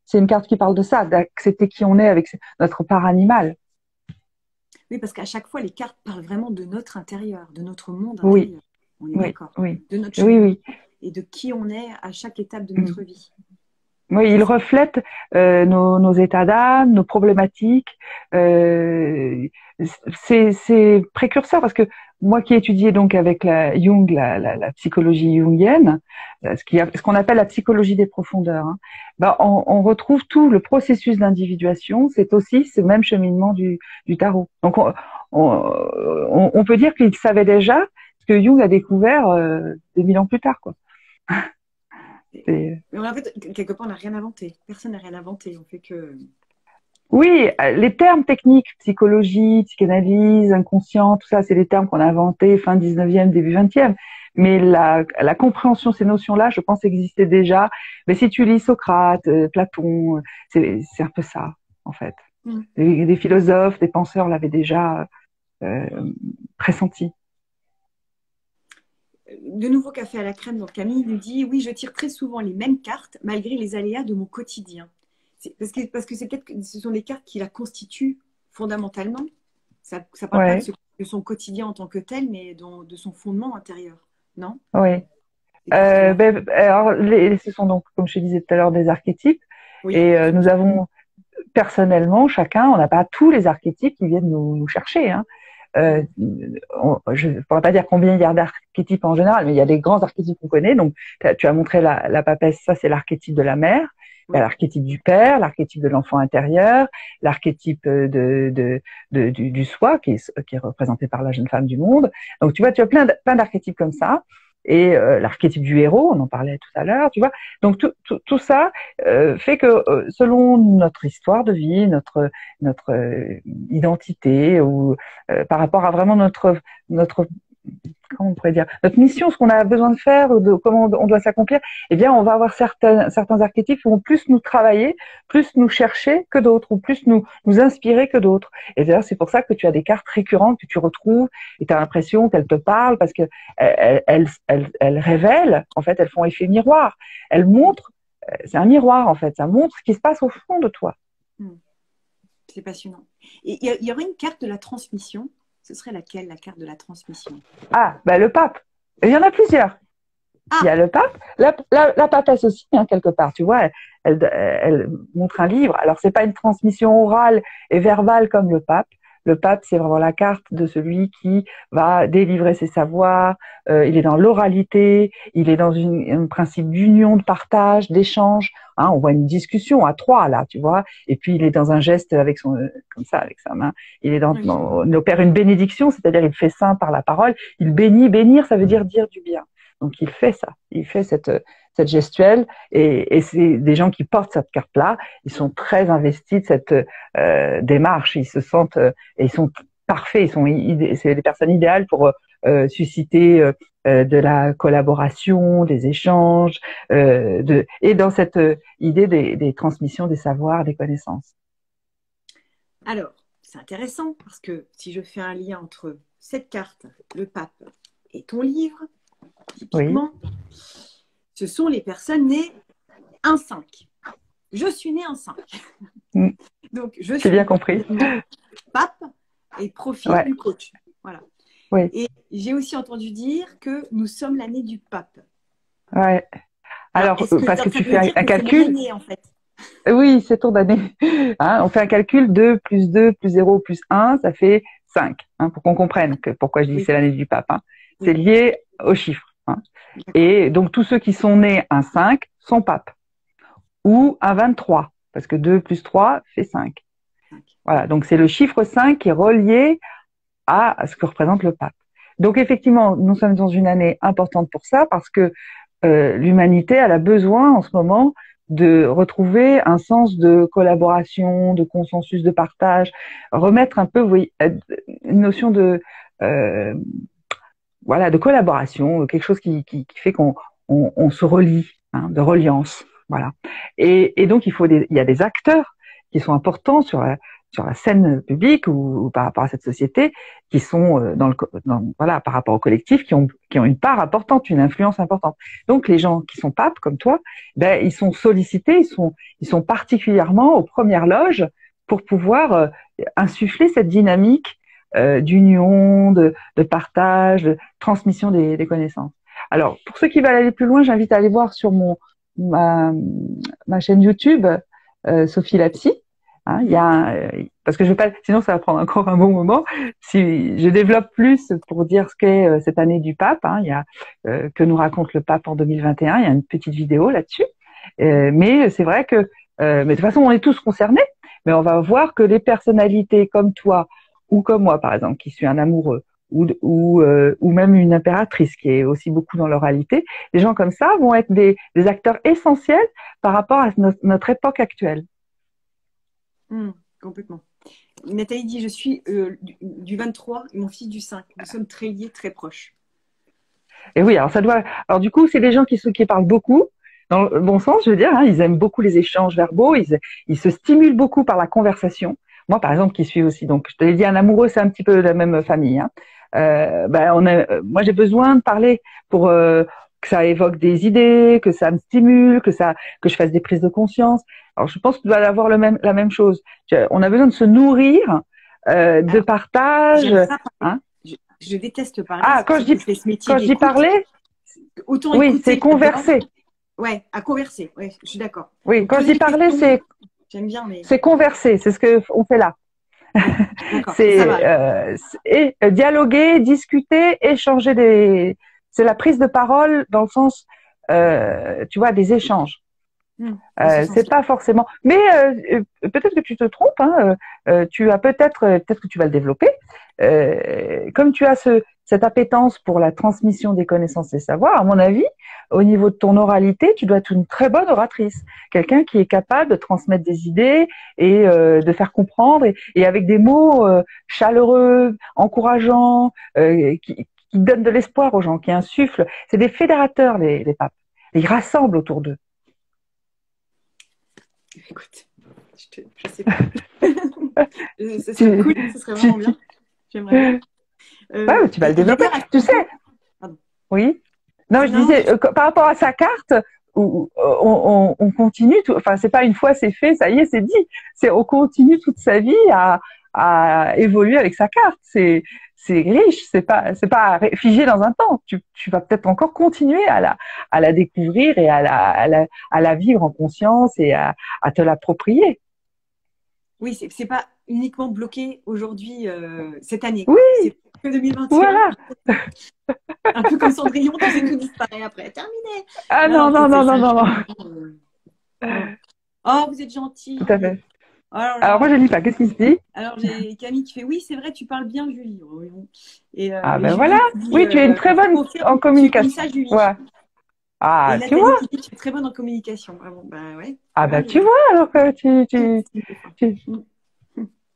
C'est une carte qui parle de ça, d'accepter qui on est avec notre part animale. Oui, parce qu'à chaque fois, les cartes parlent vraiment de notre intérieur, de notre monde Oui, intérieur. On est oui, d'accord. oui, De notre oui, cheminement oui. et de qui on est à chaque étape de Mm. notre vie. Oui, Ça, il c'est reflète nos états d'âme, nos problématiques. Euh, c'est précurseur parce que moi qui étudiais donc avec la Jung, la psychologie jungienne, ce qu'on appelle la psychologie des profondeurs, hein, bah on retrouve tout le processus d'individuation. C'est aussi ce même cheminement du tarot. Donc on peut dire qu'il savait déjà ce que Jung a découvert 2000 ans plus tard, quoi. C'est- Mais en fait, quelque part, on n'a rien inventé. Personne n'a rien inventé. On fait que. Oui, les termes techniques, psychologie, psychanalyse, inconscient, tout ça, c'est des termes qu'on a inventés fin 19e, début 20e. Mais la compréhension de ces notions-là, je pense, existait déjà. Mais si tu lis Socrate, Platon, c'est un peu ça, en fait. Mm. Des philosophes, des penseurs l'avaient déjà euh, pressenti. De nouveau café à la crème. Donc Camille nous dit, oui, je tire très souvent les mêmes cartes malgré les aléas de mon quotidien. Parce que ce sont des cartes qui la constituent fondamentalement. Ça ne parle pas Ouais, de son quotidien en tant que tel, mais de son fondement intérieur. Non? ouais. Ces cartes-là. Alors, ce sont donc, comme je te disais tout à l'heure, des archétypes. Oui. Et nous avons personnellement, chacun, on n'a pas tous les archétypes qui viennent nous chercher. Hein. Euh, Mm. je ne pourrais pas dire combien il y a d'archétypes en général, mais il y a des grands archétypes qu'on connaît. Donc, tu as montré la papesse, ça c'est l'archétype de la mère. Il y a Oui. l'archétype du père, l'archétype de l'enfant intérieur, l'archétype du soi qui est représenté par la jeune femme du monde. Donc tu vois, tu as plein d'archétypes comme ça. Et l'archétype du héros, on en parlait tout à l'heure, tu vois. Donc tout ça fait que selon notre histoire de vie, notre identité ou par rapport à vraiment notre comment on pourrait dire, notre mission, ce qu'on a besoin de faire, comment on doit s'accomplir, eh bien, on va avoir certains archétypes qui vont plus nous travailler, plus nous chercher que d'autres, ou plus nous inspirer que d'autres. Et d'ailleurs, c'est pour ça que tu as des cartes récurrentes que tu retrouves et tu as l'impression qu'elles te parlent parce que elles révèlent, en fait, elles font effet miroir. Elles montrent, c'est un miroir, en fait, ça montre ce qui se passe au fond de toi. Mm. C'est passionnant. Et il y aurait une carte de la transmission. Ce serait laquelle, la carte de la transmission? Ah, ben le pape. Il y en a plusieurs. Il y a Ah, le pape, la papesse aussi, hein, quelque part, tu vois, elle montre un livre. Alors, c'est pas une transmission orale et verbale comme le pape. Le pape, c'est vraiment la carte de celui qui va délivrer ses savoirs. Il est dans l'oralité, il est dans un principe d'union, de partage, d'échange. Hein, on voit une discussion à trois là, tu vois. Et puis il est dans un geste avec comme ça, avec sa main. oui. Il opère une bénédiction, c'est-à-dire il fait saint par la parole. Il bénit, bénir, ça veut dire du bien. Donc il fait ça, il fait cette gestuelle et c'est des gens qui portent cette carte-là, ils sont très investis de cette démarche, ils se sentent et ils sont parfaits, c'est des personnes idéales pour susciter de la collaboration, des échanges, et dans cette idée des transmissions des savoirs, des connaissances. Alors, c'est intéressant parce que si je fais un lien entre cette carte, le pape, et ton livre, Oui, typiquement, ce sont les personnes nées un 5. Je suis née un 5. mm, Donc, je j'ai bien suis compris. pape et profil Ouais, du coach. Voilà. oui, Et j'ai aussi entendu dire que nous sommes l'année du pape. ouais. Alors, Alors, est-ce que parce que ça tu veut fais dire un que c'est mon calcul. année, en fait? Oui, c'est ton année. Hein, on fait un calcul, 2 plus 2 plus 0 plus 1, ça fait 5. Hein, pour qu'on comprenne pourquoi je dis Oui, c'est l'année du pape. Hein. C'est oui, lié aux chiffres. Hein. d'accord. Et donc tous ceux qui sont nés un 5 sont papes. Ou un 23, parce que 2 plus 3 fait 5. 5. Voilà, Oui. donc c'est le chiffre 5 qui est relié à ce que représente le pape. Donc effectivement, nous sommes dans une année importante pour ça, parce que l'humanité elle a besoin en ce moment de retrouver un sens de collaboration, de consensus, de partage, remettre un peu, vous voyez, une notion de voilà, de collaboration, quelque chose qui fait qu'on se relie, hein, de reliance, voilà. Et donc il y a des acteurs qui sont importants sur la scène publique ou par rapport à cette société, qui sont voilà, par rapport au collectif, qui ont une part importante, une influence importante. Donc les gens qui sont papes comme toi, ben ils sont sollicités, ils sont particulièrement aux premières loges pour pouvoir insuffler cette dynamique d'union, de partage, de transmission des connaissances. Alors, pour ceux qui veulent aller plus loin, j'invite à aller voir sur ma, ma chaîne YouTube, Sophie Lapsy. Hein, il y a parce que je vais pas, sinon ça va prendre encore un bon moment. Si je développe plus pour dire ce qu'est cette année du pape, hein, il y a que nous raconte le pape en 2021. Il y a une petite vidéo là-dessus. Mais c'est vrai que, mais de toute façon, on est tous concernés. Mais on va voir que les personnalités comme toi ou comme moi, par exemple, qui suis un amoureux, ou même une impératrice qui est aussi beaucoup dans l'oralité, les gens comme ça vont être des acteurs essentiels par rapport à notre époque actuelle. Complètement. Nathalie dit, je suis du 23 et mon fils du 5. Nous sommes très liés, très proches. Et oui, alors ça doit. Alors du coup, c'est des gens qui parlent beaucoup, dans le bon sens, je veux dire. Hein, ils aiment beaucoup les échanges verbaux. Ils se stimulent beaucoup par la conversation. Moi, par exemple, qui suis aussi, donc je te l'ai dit, un amoureux, c'est un petit peu la même famille. Hein. Moi, j'ai besoin de parler pour que ça évoque des idées, que ça me stimule, que je fasse des prises de conscience. Alors, je pense que tu dois avoir la même chose. On a besoin de se nourrir de partage. Hein. Je déteste parler. Ah, quand je dis parler, autant oui, écouter, c'est converser. Ouais, à converser. Ouais, je suis d'accord. Oui, donc, quand je dis parler, j'aime bien, mais c'est converser. C'est ce que on fait là. C'est dialoguer, discuter, échanger c'est la prise de parole dans le sens, tu vois, des échanges. C'est pas forcément, mais peut-être que tu te trompes. Hein, tu as peut-être que tu vas le développer. Comme tu as cette appétence pour la transmission des connaissances et savoirs, à mon avis, au niveau de ton oralité, tu dois être une très bonne oratrice, quelqu'un qui est capable de transmettre des idées et de faire comprendre et avec des mots chaleureux, encourageants, qui donnent de l'espoir aux gens, qui insufflent. C'est des fédérateurs les papes. Ils rassemblent autour d'eux. Écoute, je sais pas. Ce serait cool, ce serait vraiment bien. J'aimerais. Ouais, tu vas le développer. Tu sais. Pardon. Oui. Non, je disais, par rapport à sa carte, on continue. Enfin, c'est pas une fois c'est fait, ça y est, c'est dit. On continue toute sa vie à évoluer avec sa carte. C'est riche. C'est pas figé dans un temps. Tu vas peut-être encore continuer à la découvrir et à la vivre en conscience et à te l'approprier. Oui, c'est pas uniquement bloqué aujourd'hui, cette année. Oui. C'est que 2021. Voilà. Un peu comme Cendrillon, tu sais, tout disparaît après. Terminé. Ah non. Oh, vous êtes gentil. Tout à fait. Alors moi je lis pas. Qu'est-ce qu'il se dit? Alors j'ai Camille qui fait oui, c'est vrai, tu parles bien, Julie. Et, ah ben voilà. Oui, tu es une très bonne en communication. Ça, Julie. Ouais. Ah, tu vois. Tu es très bonne en communication. Ah bon, ben ouais. Ah ben tu vois alors que tu...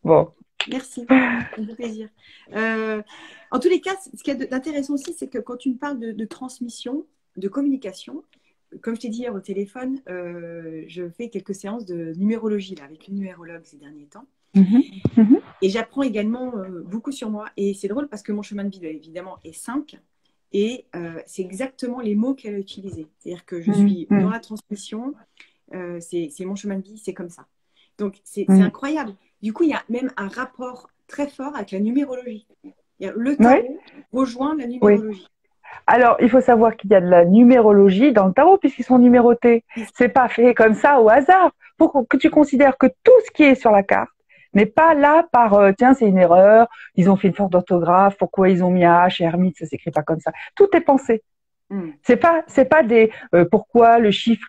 Bon. Merci. Ça me fait plaisir. En tous les cas, ce qui est d'intéressant aussi, c'est que quand tu me parles de transmission, de communication, comme je t'ai dit hier au téléphone, je fais quelques séances de numérologie là, avec une numérologue ces derniers temps. Et j'apprends également beaucoup sur moi. Et c'est drôle parce que mon chemin de vie, évidemment, est 5. Et c'est exactement les mots qu'elle a utilisés. C'est-à-dire que je suis dans la transmission, c'est mon chemin de vie, c'est comme ça. Donc, c'est incroyable. Du coup, il y a même un rapport très fort avec la numérologie. Le tarot rejoint la numérologie. Oui. Alors, il faut savoir qu'il y a de la numérologie dans le tarot puisqu'ils sont numérotés. C'est pas fait comme ça au hasard. Pour que tu considères que tout ce qui est sur la carte n'est pas là par tiens, c'est une erreur, ils ont fait une faute d'orthographe, pourquoi ils ont mis un H et ermite, ça s'écrit pas comme ça. Tout est pensé. C'est pas des pourquoi les chiffres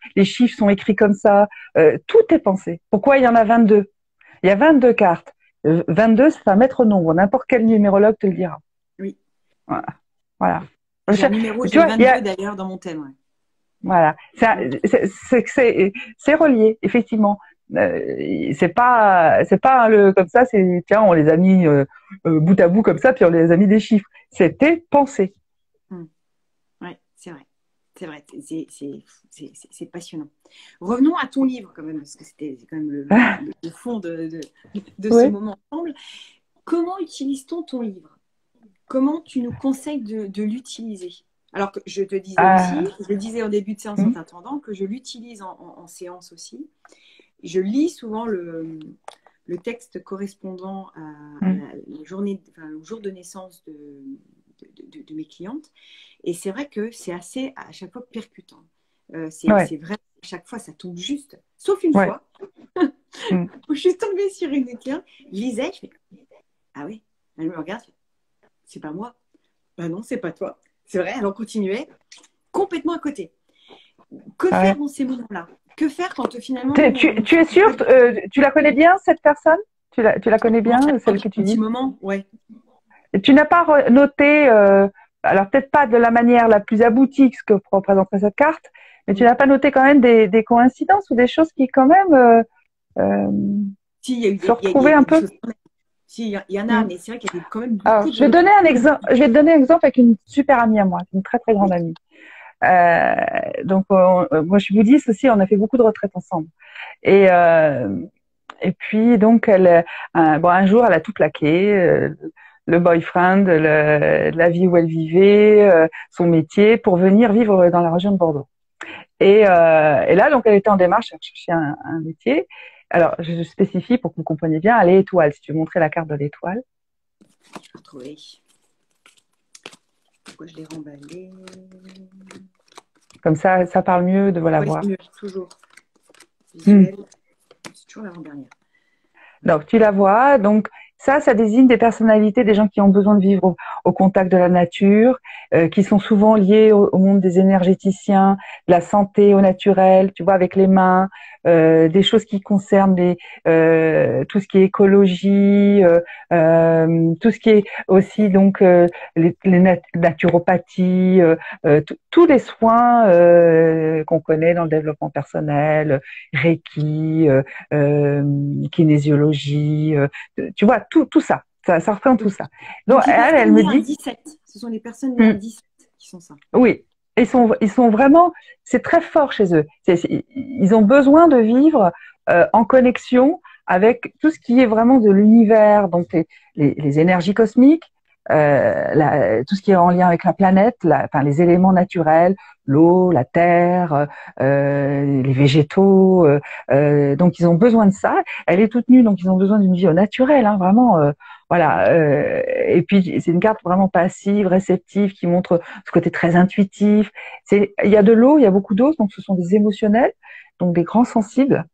sont écrits comme ça. Tout est pensé. Pourquoi il y en a 22? Il y a 22 cartes. 22, c'est un maître nombre. N'importe quel numérologue te le dira. Oui. Voilà. J'ai un numéro, j'ai 22 d'ailleurs dans mon thème. Ouais. Voilà, c'est relié effectivement. C'est pas le comme ça. C'est tiens, on les a mis bout à bout comme ça, puis on les a mis des chiffres. C'était pensé. Ouais, c'est vrai. C'est vrai, c'est passionnant. Revenons à ton livre quand même, parce que c'était quand même le fond de ce Oui. moment ensemble. Comment utilise-t-on ton livre? Comment tu nous conseilles de l'utiliser? Alors que je te disais aussi, Ah, je disais en début de séance en t'attendant que je l'utilise en séance aussi. Je lis souvent le texte correspondant à la journée, enfin, au jour de naissance de mes clientes. Et c'est vrai que c'est assez, à chaque fois, percutant. ouais, C'est vrai, à chaque fois, ça tombe juste. Sauf une ouais. fois, où je suis tombée sur une cliente, je lisais, je fais, ah oui, elle me regarde, c'est pas moi. Ben non, c'est pas toi. C'est vrai, elle en continuait complètement à côté. Que faire Ouais. dans ces moments-là? Que faire quand finalement Tu es sûre, tu la connais bien cette personne? Tu la connais commence à bien, avoir celle que tu un petit dis? moment? Ouais. Et tu n'as pas noté, alors peut-être pas de la manière la plus aboutie que ce que représenterait cette carte, mais tu n'as pas noté quand même des coïncidences ou des choses qui quand même euh, Si, il y a eu se il retrouvaient y un a des peu. choses. Si, il y en a, Mm. mais c'est vrai qu'il y a quand même Alors, beaucoup je vais de. donner un exemple. Je vais te donner un exemple avec une super amie à moi, une très très grande amie. Donc, moi, je suis bouddhiste aussi. On a fait beaucoup de retraites ensemble. Et et puis donc, un jour, elle a tout plaqué. Le boyfriend, la vie où elle vivait, son métier, pour venir vivre dans la région de Bordeaux. Et là, donc, elle était en démarche, elle cherchait un métier. Alors, je spécifie pour que vous compreniez bien, elle est étoile. Si tu veux montrer la carte de l'étoile. Je vais retrouver. Pourquoi je l'ai remballé? Comme ça parle mieux de la Oui, c'est voir. mieux, toujours. Hmm. Visuel, c'est toujours l'avant-dernière. Donc, tu la vois. Donc, ça désigne des personnalités, des gens qui ont besoin de vivre au contact de la nature, qui sont souvent liés au monde des énergéticiens, de la santé, au naturel, tu vois, avec les mains, des choses qui concernent tout ce qui est écologie, tout ce qui est aussi donc naturopathie, tous les soins qu'on connaît dans le développement personnel, Reiki, kinésiologie, tu vois, tout ça. Ça représente tout ça. Donc, Donc, les elle personnes me nées un dit, 17. Ce sont les personnes nées un 17 qui sont ça. oui, ils sont vraiment, c'est très fort chez eux. Ils ont besoin de vivre en connexion avec tout ce qui est vraiment de l'univers, donc les énergies cosmiques, tout ce qui est en lien avec la planète, enfin, les éléments naturels, l'eau, la terre, les végétaux. Donc ils ont besoin de ça. Elle est toute nue, donc ils ont besoin d'une vie au naturel, hein, vraiment. Voilà. Et puis c'est une carte vraiment passive, réceptive, qui montre ce côté très intuitif. Il y a de l'eau, il y a beaucoup d'eau, donc ce sont des émotionnels, donc des grands sensibles,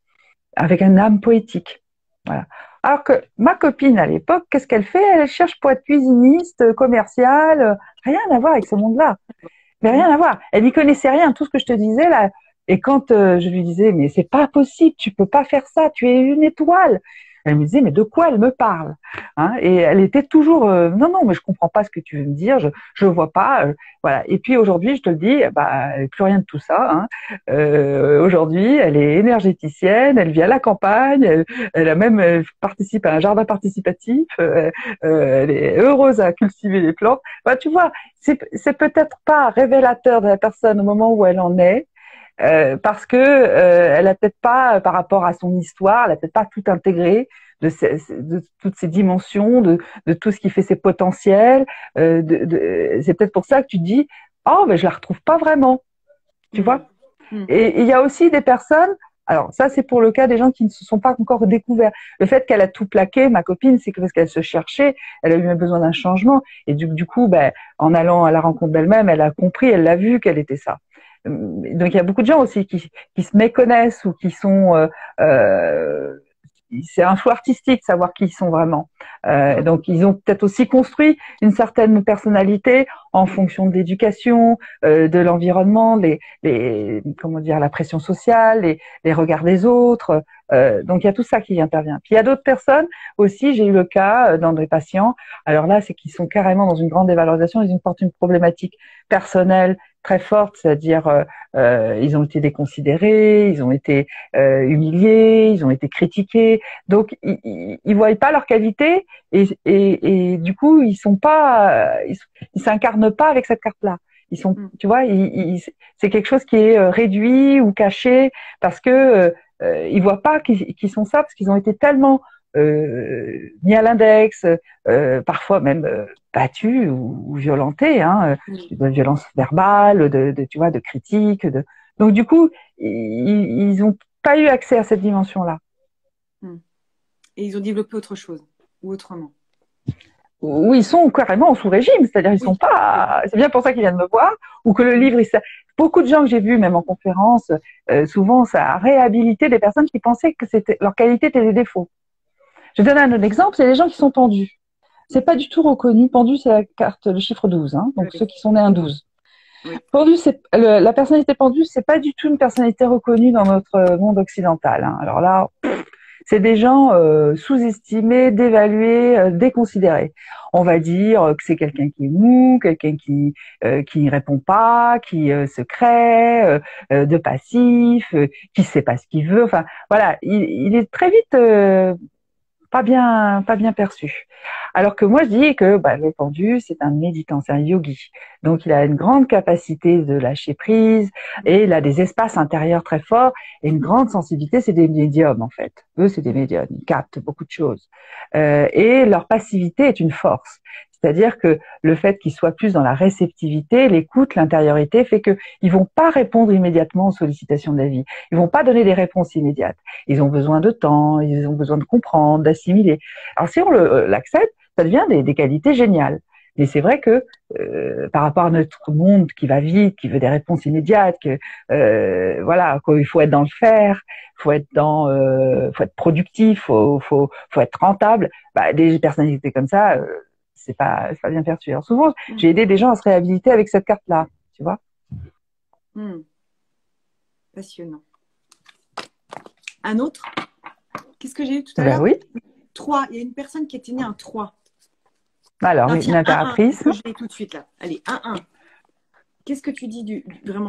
avec une âme poétique. Voilà. Alors que ma copine à l'époque, qu'est-ce qu'elle fait? Elle cherche pour être cuisiniste, commerciale, rien à voir avec ce monde-là. Mais rien à voir. Elle n'y connaissait rien, tout ce que je te disais là. Et quand je lui disais, mais c'est pas possible, tu peux pas faire ça, tu es une étoile. Elle me disait, mais de quoi elle me parle, hein? Et elle était toujours, non, non, mais je comprends pas ce que tu veux me dire, je vois pas, voilà. Et puis aujourd'hui, je te le dis, bah, elle est plus rien de tout ça, hein. Aujourd'hui, elle est énergéticienne, elle vit à la campagne, elle a même participé à un jardin participatif, elle est heureuse à cultiver les plantes. Bah, tu vois, c'est peut-être pas révélateur de la personne au moment où elle en est, parce que elle a peut-être pas, par rapport à son histoire, elle a peut-être pas tout intégré de toutes ces dimensions, de tout ce qui fait ses potentiels. C'est peut-être pour ça que tu te dis, oh, mais je la retrouve pas vraiment, tu vois. Et il y a aussi des personnes. Alors ça, c'est pour le cas des gens qui ne se sont pas encore découverts. Le fait qu'elle a tout plaqué, ma copine, c'est que parce qu'elle se cherchait, elle a eu besoin d'un changement. Et du coup, ben, en allant à la rencontre d'elle-même, elle a compris, elle l'a vu qu'elle était ça. Donc il y a beaucoup de gens aussi qui se méconnaissent ou qui sont c'est un choix artistique, savoir qui ils sont vraiment. Donc, ils ont peut-être aussi construit une certaine personnalité en fonction de l'éducation, de l'environnement, comment dire, la pression sociale, les regards des autres. Donc il y a tout ça qui intervient. Puis il y a d'autres personnes aussi, j'ai eu le cas dans des patients, alors là c'est qu'ils sont carrément dans une grande dévalorisation, ils portent une problématique personnelle très forte, c'est-à-dire ils ont été déconsidérés, ils ont été humiliés, ils ont été critiqués, donc ils voient pas leur qualité et du coup ils sont pas, ils s'incarnent pas avec cette carte-là. Ils sont, tu vois, c'est quelque chose qui est réduit ou caché parce que ils voient pas qu'ils sont ça parce qu'ils ont été tellement mis à l'index, parfois même battus ou violentés, hein, de violence verbale, tu vois, de critiques. Donc du coup, ils ont pas eu accès à cette dimension-là. Et ils ont développé autre chose ou autrement. Où ils sont carrément sous régime, c'est-à-dire ils sont pas. C'est bien pour ça qu'ils viennent me voir, ou que le livre. Beaucoup de gens que j'ai vus, même en conférence, souvent ça a réhabilité des personnes qui pensaient que leur qualité était des défauts. Je vais donner un autre exemple, c'est les gens qui sont pendus. C'est pas du tout reconnu. Pendu, c'est la carte, le chiffre 12, hein, donc ceux qui sont nés un 12. Pendu, la personnalité pendue, c'est pas du tout une personnalité reconnue dans notre monde occidental. Hein. Alors là, c'est des gens sous-estimés, dévalués, déconsidérés. On va dire que c'est quelqu'un qui est mou, quelqu'un qui ne répond pas, qui se crée, de passif, qui sait pas ce qu'il veut. Enfin, voilà, il est très vite pas bien perçu. Alors que moi je dis que le pendu c'est un méditant, c'est un yogi. Donc il a une grande capacité de lâcher prise et il a des espaces intérieurs très forts et une grande sensibilité. C'est des médiums en fait. Eux c'est des médiums, ils captent beaucoup de choses et leur passivité est une force. C'est-à-dire que le fait qu'ils soient plus dans la réceptivité, l'écoute, l'intériorité fait que ils vont pas répondre immédiatement aux sollicitations de la vie. Ils vont pas donner des réponses immédiates. Ils ont besoin de temps, ils ont besoin de comprendre, d'assimiler. Alors si on l'accepte, ça devient des qualités géniales. Mais c'est vrai que par rapport à notre monde qui va vite, qui veut des réponses immédiates, que voilà, qu'il faut être dans le faire, faut être être productif, faut être rentable. Des personnalités comme ça, c'est pas bien perçu. Alors souvent, j'ai aidé des gens à se réhabiliter avec cette carte-là, tu vois. Passionnant. Un autre? Qu'est-ce que j'ai eu tout à l'heure? Oui. 3. Il y a une personne qui était née un 3. Alors, une impératrice. Je l'ai tout de suite là. Allez, 1-1. Qu'est-ce que tu dis vraiment?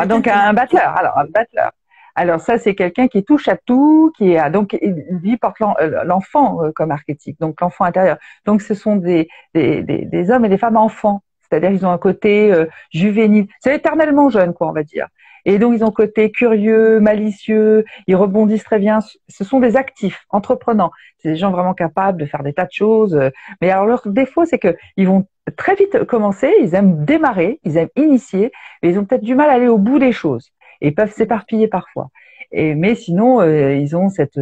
Donc un battleur. Alors ça, c'est quelqu'un qui touche à tout, donc lui porte l'enfant comme archétype, donc l'enfant intérieur. Donc ce sont des hommes et des femmes enfants, c'est-à-dire ils ont un côté juvénile, c'est éternellement jeune quoi, on va dire. Et donc ils ont un côté curieux, malicieux, ils rebondissent très bien. Ce sont des actifs, entreprenants. C'est des gens vraiment capables de faire des tas de choses. Mais alors leur défaut, c'est que ils vont très vite commencer, ils aiment démarrer, ils aiment initier, mais ils ont peut-être du mal à aller au bout des choses et peuvent s'éparpiller parfois. Mais sinon, ils ont cette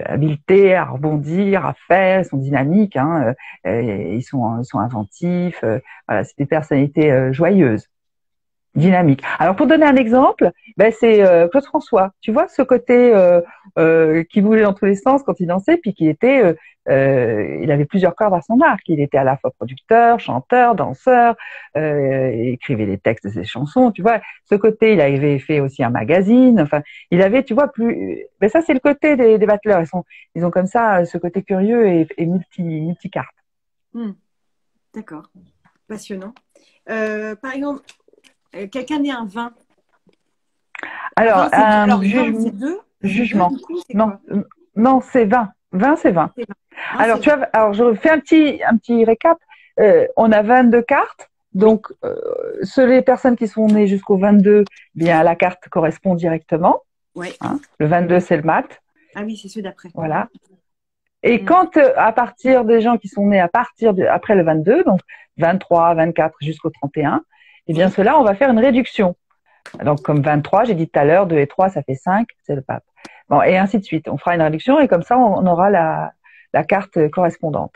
habileté à rebondir, à faire, ils sont dynamiques, hein, ils sont inventifs. Voilà, c'est des personnalités joyeuses, dynamiques. Alors pour donner un exemple, c'est Claude François. Tu vois ce côté qui bougeait dans tous les sens quand il dansait, puis qui était il avait plusieurs cordes à son arc. Il était à la fois producteur, chanteur, danseur, écrivait les textes de ses chansons. Tu vois, ce côté, il avait fait aussi un magazine. Enfin, il avait, tu vois, plus. Ça, c'est le côté des battleurs. Ils ont comme ça ce côté curieux et multi-cartes. D'accord, passionnant. Par exemple, quelqu'un né un 20. Alors, jugement. Non, c'est 20. 20, c'est 20. Alors, je fais un petit récap. On a 22 cartes. Donc, les personnes qui sont nées jusqu'au 22, bien, la carte correspond directement. Oui. Hein, le 22, c'est le mat. Ah oui, c'est ceux d'après. Voilà. Et quand, à partir des gens qui sont nés après le 22, donc 23, 24 jusqu'au 31, eh bien, ceux-là, on va faire une réduction. Donc, comme 23, j'ai dit tout à l'heure, 2 et 3, ça fait 5, c'est le pape. Bon, et ainsi de suite. On fera une réduction et comme ça, on aura la carte correspondante.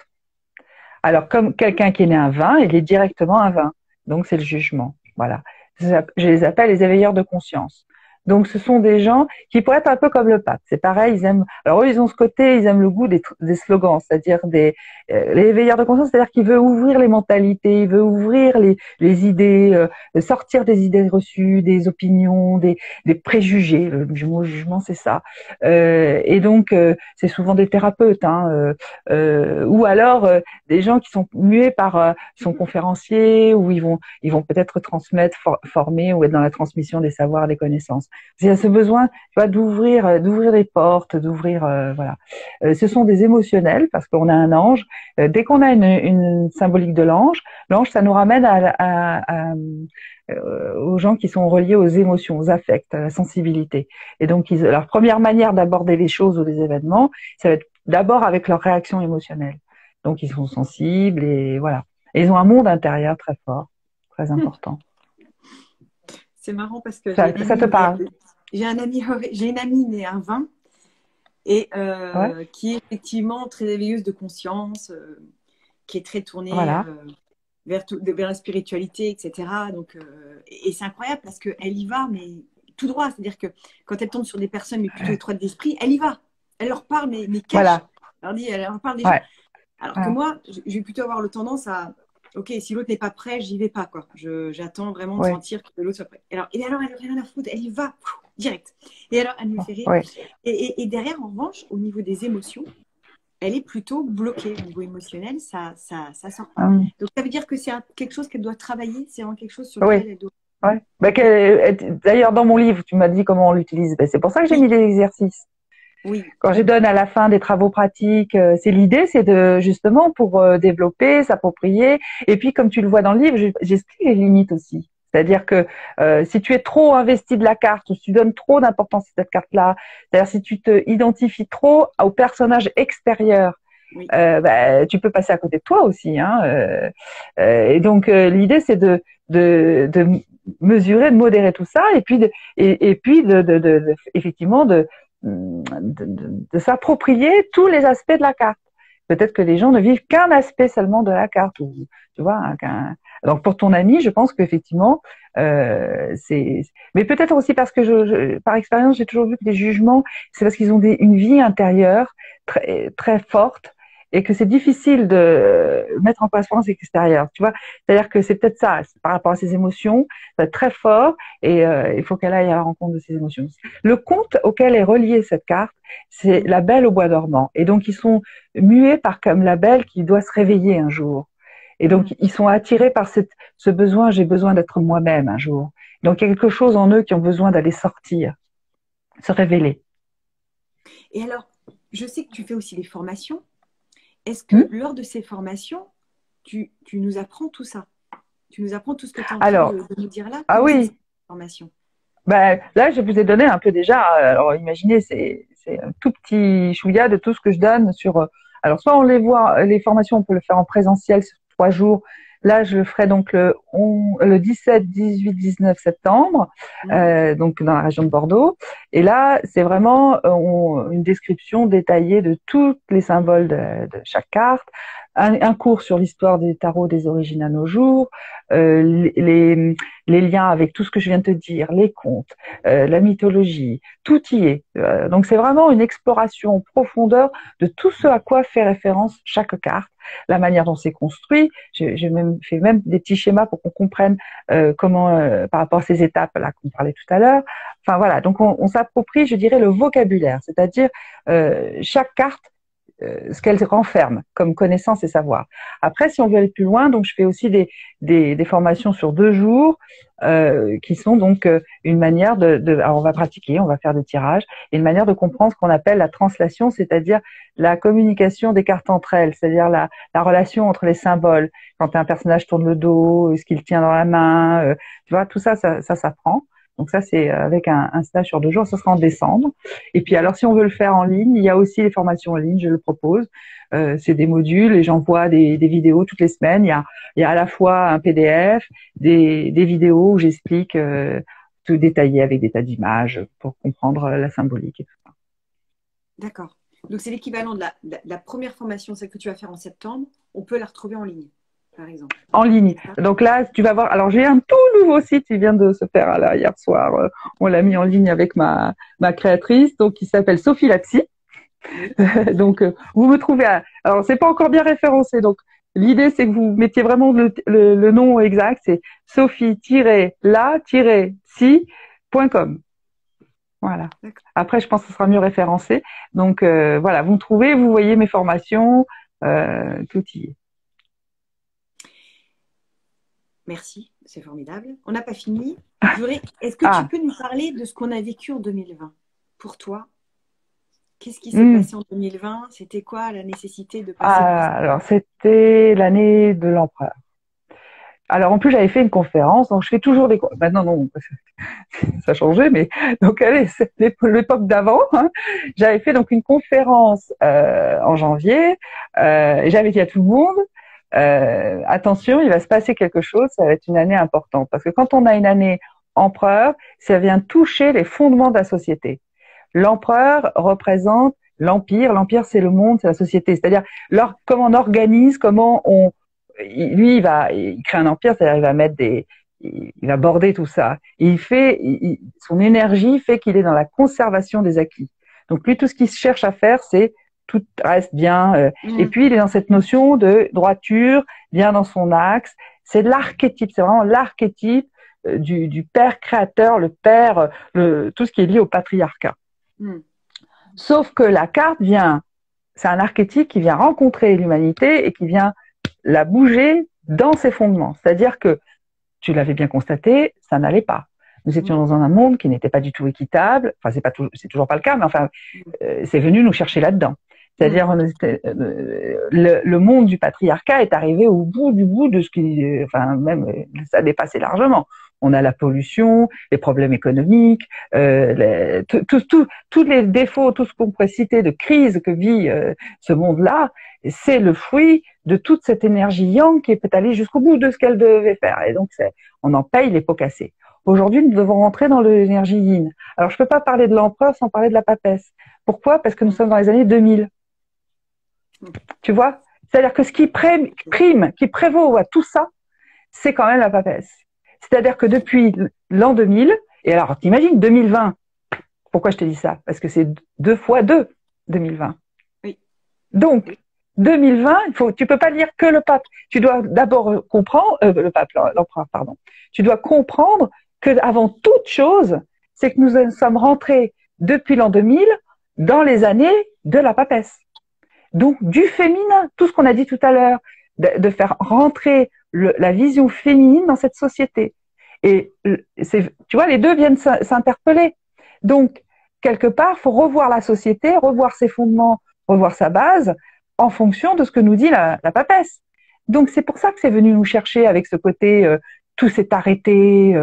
Alors, comme quelqu'un qui est né un 20, il est directement un 20. Donc, c'est le jugement. Voilà. Je les appelle les éveilleurs de conscience. Donc, ce sont des gens qui pourraient être un peu comme le pape. C'est pareil, ils aiment. Alors eux, ils ont ce côté, ils aiment le goût des slogans, c'est-à-dire les veilleurs de conscience, c'est-à-dire qu'ils veulent ouvrir les mentalités, ils veulent ouvrir les idées, sortir des idées reçues, des opinions, des préjugés. Le mot jugement, c'est ça. Et donc, c'est souvent des thérapeutes, hein, ou alors des gens qui sont mués par, sont conférenciers, ou ils vont peut-être transmettre, former ou être dans la transmission des savoirs, des connaissances. Il y a ce besoin, tu vois, d'ouvrir les portes, d'ouvrir, voilà. Ce sont des émotionnels parce qu'on a un ange. Dès qu'on a une symbolique de l'ange, l'ange, ça nous ramène aux gens qui sont reliés aux émotions, aux affects, à la sensibilité. Et donc, leur première manière d'aborder les choses ou les événements, ça va être d'abord avec leur réaction émotionnelle. Donc, ils sont sensibles et voilà. Et ils ont un monde intérieur très fort, très important. C'est marrant parce que Ça te parle? j'ai une amie née un 20 et Ouais. qui est effectivement très éveilleuse de conscience, qui est très tournée Voilà. vers la spiritualité, etc. Donc, et c'est incroyable parce qu'elle y va, mais tout droit. C'est-à-dire que quand elle tombe sur des personnes mais plutôt étroites d'esprit, elle y va. Elle leur parle, mais cache. Voilà. Elle leur parle des gens. Ouais. Alors que Ouais. moi, je vais plutôt avoir le tendance à, ok, si l'autre n'est pas prêt, j'y vais pas, quoi. J'attends vraiment de Ouais. sentir que l'autre soit prêt. Alors, elle n'a rien à foutre, elle y va, direct. Et alors, elle me fait rire. Ouais. Et derrière, en revanche, au niveau des émotions, elle est plutôt bloquée. Au niveau émotionnel, ça sort pas. Donc, ça veut dire que c'est quelque chose qu'elle doit travailler, c'est vraiment quelque chose sur Oui. lequel elle doit. Ouais. Bah, d'ailleurs, dans mon livre, tu m'as dit comment on l'utilise. Ben, c'est pour ça que j'ai Oui, mis des exercices. oui, Quand je donne à la fin des travaux pratiques, c'est l'idée, c'est de justement pour développer, s'approprier. Et puis, comme tu le vois dans le livre, j'explique les limites aussi. C'est-à-dire que si tu es trop investi de la carte ou si tu donnes trop d'importance à cette carte-là, c'est-à-dire si tu te identifies trop au personnage extérieur, oui. bah, tu peux passer à côté de toi aussi. Hein, et donc l'idée, c'est de mesurer, de modérer tout ça, et puis et puis effectivement de s'approprier tous les aspects de la carte. Peut-être que les gens ne vivent qu'un aspect seulement de la carte, ou tu vois. Donc pour ton ami, je pense qu'effectivement, c'est. Mais peut-être aussi parce que par expérience, j'ai toujours vu que les jugements, c'est parce qu'ils ont une vie intérieure très très forte et que c'est difficile de mettre en correspondance avec l'extérieur. Tu vois, c'est-à-dire que c'est peut-être ça, par rapport à ses émotions, c'est très fort et il faut qu'elle aille à la rencontre de ses émotions. Le conte auquel est reliée cette carte, c'est La Belle au bois dormant. Et donc, ils sont muets par comme la Belle qui doit se réveiller un jour. Et donc, ils sont attirés par ce besoin, j'ai besoin d'être moi-même un jour. Donc, il y a quelque chose en eux qui ont besoin d'aller sortir, se révéler. Et alors, je sais que tu fais aussi des formations. Est-ce que lors de ces formations, tu nous apprends tout ça? Tu nous apprends tout ce que tu es en train Alors, de nous dire là? ah Comment ça se oui, passe, la formation? ben, là, je vous ai donné un peu déjà. Alors, imaginez, c'est un tout petit chouïa de tout ce que je donne sur. Alors, soit on les voit, les formations, on peut le faire en présentiel sur 3 jours. Là, je le ferai donc le 17, 18, 19 septembre, donc dans la région de Bordeaux. Et là, c'est vraiment une description détaillée de tous les symboles de chaque carte, un cours sur l'histoire des tarots des origines à nos jours, les liens avec tout ce que je viens de te dire, les contes, la mythologie, tout y est. Donc c'est vraiment une exploration en profondeur de tout ce à quoi fait référence chaque carte, la manière dont c'est construit. J'ai même fait des petits schémas pour qu'on comprenne comment, par rapport à ces étapes là qu'on parlait tout à l'heure. Enfin voilà, donc on s'approprie, je dirais, le vocabulaire, c'est-à-dire chaque carte ce qu'elle renferme comme connaissance et savoir. Après, si on veut aller plus loin, donc je fais aussi des formations sur 2 jours qui sont donc une manière alors on va pratiquer, on va faire des tirages, et une manière de comprendre ce qu'on appelle la translation, c'est-à-dire la communication des cartes entre elles, c'est-à-dire la relation entre les symboles. Quand un personnage tourne le dos, ce qu'il tient dans la main, tu vois, tout ça, ça s'apprend. Donc ça, c'est avec un stage sur 2 jours, ce sera en décembre. Et puis alors, si on veut le faire en ligne, il y a aussi les formations en ligne, je le propose. C'est des modules et j'envoie des vidéos toutes les semaines. Il y a à la fois un PDF, des vidéos où j'explique tout détaillé avec des tas d'images pour comprendre la symbolique et tout ça. D'accord. Donc c'est l'équivalent de la première formation, celle que tu vas faire en septembre. On peut la retrouver en ligne. par exemple. En ligne. Donc là, tu vas voir. Alors, j'ai un tout nouveau site qui vient de se faire là hier soir. On l'a mis en ligne avec ma créatrice, donc qui s'appelle Sophie Lapsy. Oui. Donc, vous me trouvez. Alors, c'est pas encore bien référencé. Donc, l'idée, c'est que vous mettiez vraiment le nom exact. C'est sophie-la-si.com. Voilà. Après, je pense que ce sera mieux référencé. Donc, voilà, vous me trouvez, vous voyez mes formations, tout y est. Merci, c'est formidable. On n'a pas fini. Est-ce que tu peux nous parler de ce qu'on a vécu en 2020 pour toi? Qu'est-ce qui s'est passé en 2020? C'était quoi la nécessité de passer Alors, c'était l'année de l'empereur. Alors, en plus, j'avais fait une conférence, donc je fais toujours des... Maintenant, non, ça a changé, mais donc, allez, c'est l'époque d'avant. Hein. J'avais fait donc une conférence en janvier, et j'avais dit à tout le monde, attention, il va se passer quelque chose, ça va être une année importante. Parce que quand on a une année empereur, ça vient toucher les fondements de la société. L'empereur représente l'empire. L'empire, c'est le monde, c'est la société. C'est-à-dire comment on organise, comment on... Lui, il crée un empire, c'est-à-dire il va mettre il va border tout ça. Et son énergie fait qu'il est dans la conservation des acquis. Donc lui, tout ce qu'il cherche à faire, c'est tout reste bien. Et puis, il est dans cette notion de droiture, bien dans son axe. C'est l'archétype, c'est vraiment l'archétype du père créateur, le père, tout ce qui est lié au patriarcat. Sauf que la carte c'est un archétype qui vient rencontrer l'humanité et qui vient la bouger dans ses fondements. C'est-à-dire que, tu l'avais bien constaté, ça n'allait pas. Nous étions dans un monde qui n'était pas du tout équitable. Enfin, c'est toujours pas le cas, mais enfin, c'est venu nous chercher là-dedans. C'est-à-dire, le monde du patriarcat est arrivé au bout du bout de ce qui, enfin, même, ça a dépassé largement. On a la pollution, les problèmes économiques, tous les défauts, tout ce qu'on pourrait citer de crise que vit ce monde-là, c'est le fruit de toute cette énergie yang qui est allée jusqu'au bout de ce qu'elle devait faire. Et donc, on en paye les pots cassés. Aujourd'hui, nous devons rentrer dans l'énergie yin. Alors, je peux pas parler de l'empereur sans parler de la papesse. Pourquoi? Parce que nous sommes dans les années 2000. Tu vois? C'est-à-dire que ce qui prime, qui prévaut à tout ça, c'est quand même la papesse. C'est-à-dire que depuis l'an 2000, et alors t'imagines 2020, pourquoi je te dis ça? Parce que c'est 2 fois 2, 2020. Oui. Donc, 2020, tu peux pas lire que le pape. Tu dois d'abord comprendre, l'empereur, pardon. Tu dois comprendre que avant toute chose, c'est que nous sommes rentrés depuis l'an 2000 dans les années de la papesse. Donc, du féminin, tout ce qu'on a dit tout à l'heure, de faire rentrer la vision féminine dans cette société. Et tu vois, les deux viennent s'interpeller. Donc, quelque part, il faut revoir la société, revoir ses fondements, revoir sa base, en fonction de ce que nous dit la papesse. Donc, c'est pour ça que c'est venu nous chercher avec ce côté tout s'est arrêté,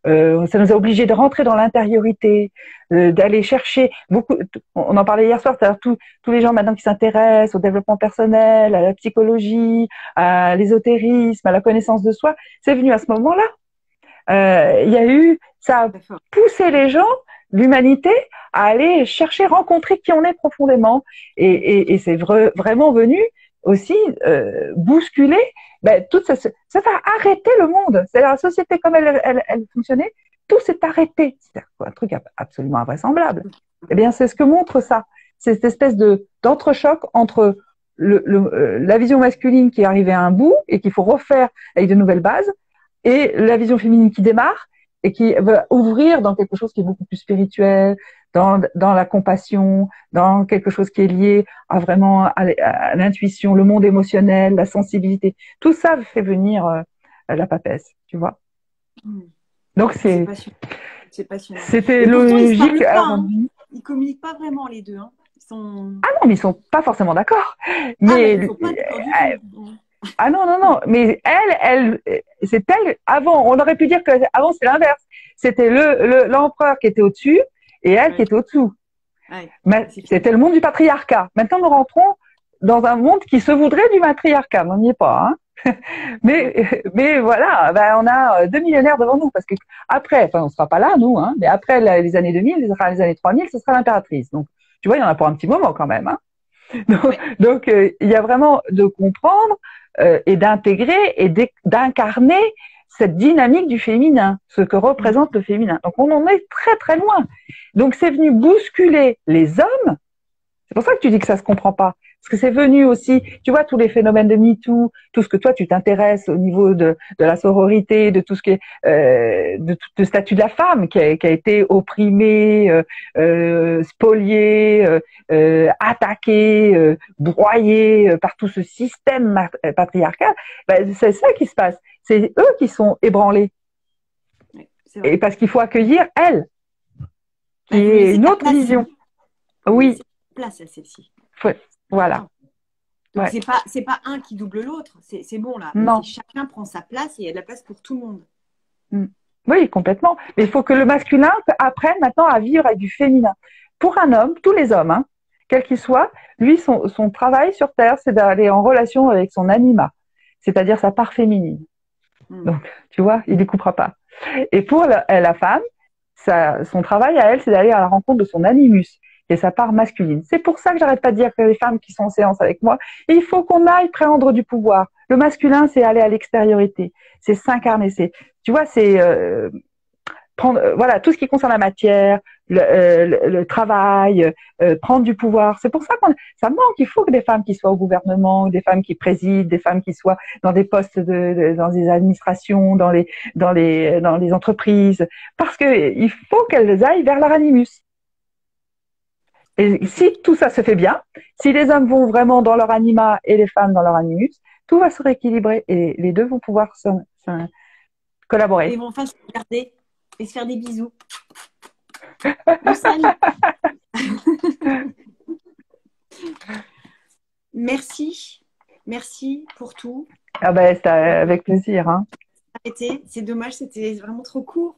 ça nous a obligés de rentrer dans l'intériorité, d'aller chercher beaucoup. On en parlait hier soir, c'est-à-dire tous les gens maintenant qui s'intéressent au développement personnel, à la psychologie, à l'ésotérisme, à la connaissance de soi, c'est venu à ce moment-là. Il y a eu, ça a poussé les gens, l'humanité, à aller chercher, rencontrer qui on est profondément, et c'est vraiment venu aussi bousculer toute ça va arrêter le monde. C'est la société comme elle fonctionnait, tout s'est arrêté. C'est un truc absolument invraisemblable. Eh bien, c'est ce que montre ça. C'est cette espèce d'entrechoc entre la vision masculine qui est arrivée à un bout et qu'il faut refaire avec de nouvelles bases, et la vision féminine qui démarre et qui va ouvrir dans quelque chose qui est beaucoup plus spirituel, dans la compassion, dans quelque chose qui est lié à vraiment à l'intuition, le monde émotionnel, la sensibilité. Tout ça fait venir la papesse, tu vois. Donc c'est passionnant. C'était logique. Ils communiquent pas vraiment les deux. Hein. Ah non, mais ils sont pas forcément d'accord. Mais ils sont pas d'accord du tout. Ah non, mais c'est elle, avant, on aurait pu dire que avant c'est l'inverse. C'était l'empereur qui était au-dessus et elle qui était au-dessous. Mais c'était le monde du patriarcat. Maintenant, nous rentrons dans un monde qui se voudrait du matriarcat. On n'y est pas, hein. mais voilà, on a 2 millénaires devant nous parce que après, on sera pas là, nous, hein, mais après les années 2000, les années 3000, ce sera l'impératrice. Donc, tu vois, il y en a pour un petit moment quand même, hein. Donc, il y a vraiment de comprendre et d'intégrer et d'incarner cette dynamique du féminin, ce que représente le féminin. Donc on en est très très loin. Donc c'est venu bousculer les hommes. C'est pour ça que tu dis que ça se comprend pas. Parce que c'est venu aussi, tu vois, tous les phénomènes de MeToo, tout ce que toi tu t'intéresses au niveau de la sororité, de tout ce qui est de tout le statut de la femme qui a été opprimé, spolié, attaqué, broyé par tout ce système patriarcal. Ben, c'est ça qui se passe. C'est eux qui sont ébranlés. Oui, et parce qu'il faut accueillir elle, qui est une autre vision. Oui. Place celle-ci. Voilà. Donc c'est pas un qui double l'autre, c'est bon là. Non. Chacun prend sa place et il y a de la place pour tout le monde. Oui, complètement. Mais il faut que le masculin apprenne maintenant à vivre avec du féminin. Pour un homme, tous les hommes, hein, quel qu'il soit, lui, son travail sur Terre, c'est d'aller en relation avec son anima, c'est-à-dire sa part féminine. Donc, tu vois, il ne coupera pas. Et pour la femme, son travail à elle, c'est d'aller à la rencontre de son animus, et sa part masculine. C'est pour ça que j'arrête pas de dire que les femmes qui sont en séance avec moi, il faut qu'on aille prendre du pouvoir. Le masculin, c'est aller à l'extériorité, c'est s'incarner, tu vois, c'est prendre, voilà, tout ce qui concerne la matière, le travail, prendre du pouvoir. C'est pour ça ça manque. Il faut que des femmes qui soient au gouvernement, des femmes qui président, des femmes qui soient dans des postes dans des administrations, dans les entreprises, parce que il faut qu'elles aillent vers leur animus. Et si tout ça se fait bien, si les hommes vont vraiment dans leur anima et les femmes dans leur animus, tout va se rééquilibrer et les deux vont pouvoir collaborer. Et ils vont enfin se regarder et se faire des bisous. Le salut. Merci pour tout. Ah ben, c'est avec plaisir. Hein. C'est dommage, c'était vraiment trop court,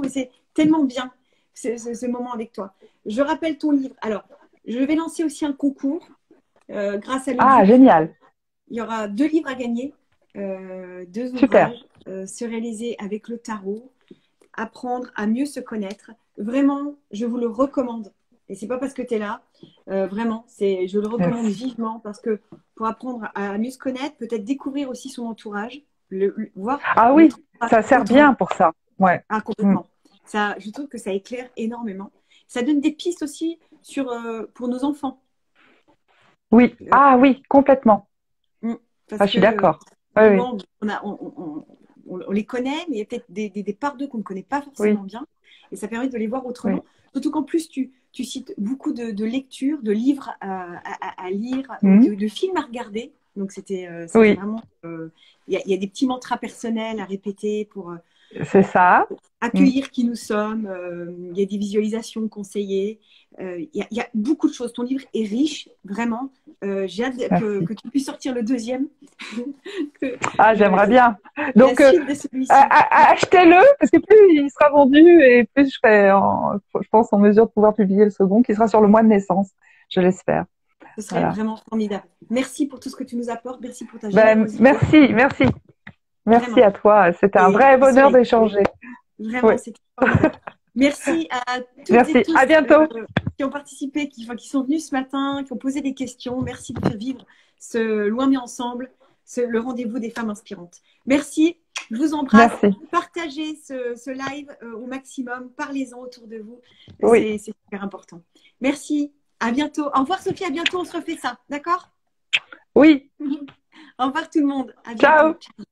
mais c'est tellement bien ce moment avec toi. Je rappelle ton livre. Alors, je vais lancer aussi un concours grâce à l'audio. Ah, génial. Il y aura 2 livres à gagner, 2 ouvrages se réaliser avec le tarot, apprendre à mieux se connaître. Vraiment, je vous le recommande. Et c'est pas parce que tu es là, vraiment, je le recommande vivement parce que pour apprendre à mieux se connaître, peut-être découvrir aussi son entourage, voir. Ah oui, ça sert bien pour ça. Ouais. Ah, complètement. Ça, je trouve que ça éclaire énormément. Ça donne des pistes aussi pour nos enfants. Oui. Ah oui, complètement. Je suis d'accord. On les connaît, mais il y a peut-être des parts d'eux qu'on ne connaît pas forcément bien. Et ça permet de les voir autrement. Surtout qu'en plus, tu cites beaucoup de lectures, de livres à lire, de films à regarder. Donc, c'était vraiment… Il y a des petits mantras personnels à répéter pour… c'est ça. Accueillir qui nous sommes. Il y a des visualisations conseillées. Il y a beaucoup de choses. Ton livre est riche, vraiment. J'ai hâte que tu puisses sortir le 2e. J'aimerais bien. Donc, achetez-le, parce que plus il sera vendu et plus je serai, je pense, en mesure de pouvoir publier le second, qui sera sur le mois de naissance, je l'espère. Ce serait vraiment formidable. Merci pour tout ce que tu nous apportes. Merci pour ta générosité. Merci. Merci à toi. C'était un vrai bonheur d'échanger. Vraiment, c'était formidable. Merci à toutes et tous à bientôt. Qui ont participé, qui sont venus ce matin, qui ont posé des questions. Merci de faire vivre ce Loin mais ensemble, le rendez-vous des femmes inspirantes. Merci, je vous embrasse. Partagez ce live au maximum, parlez-en autour de vous. C'est super important. Merci, à bientôt. Au revoir Sophie, à bientôt, on se refait ça, d'accord? Oui. Au revoir tout le monde. À bientôt. Ciao.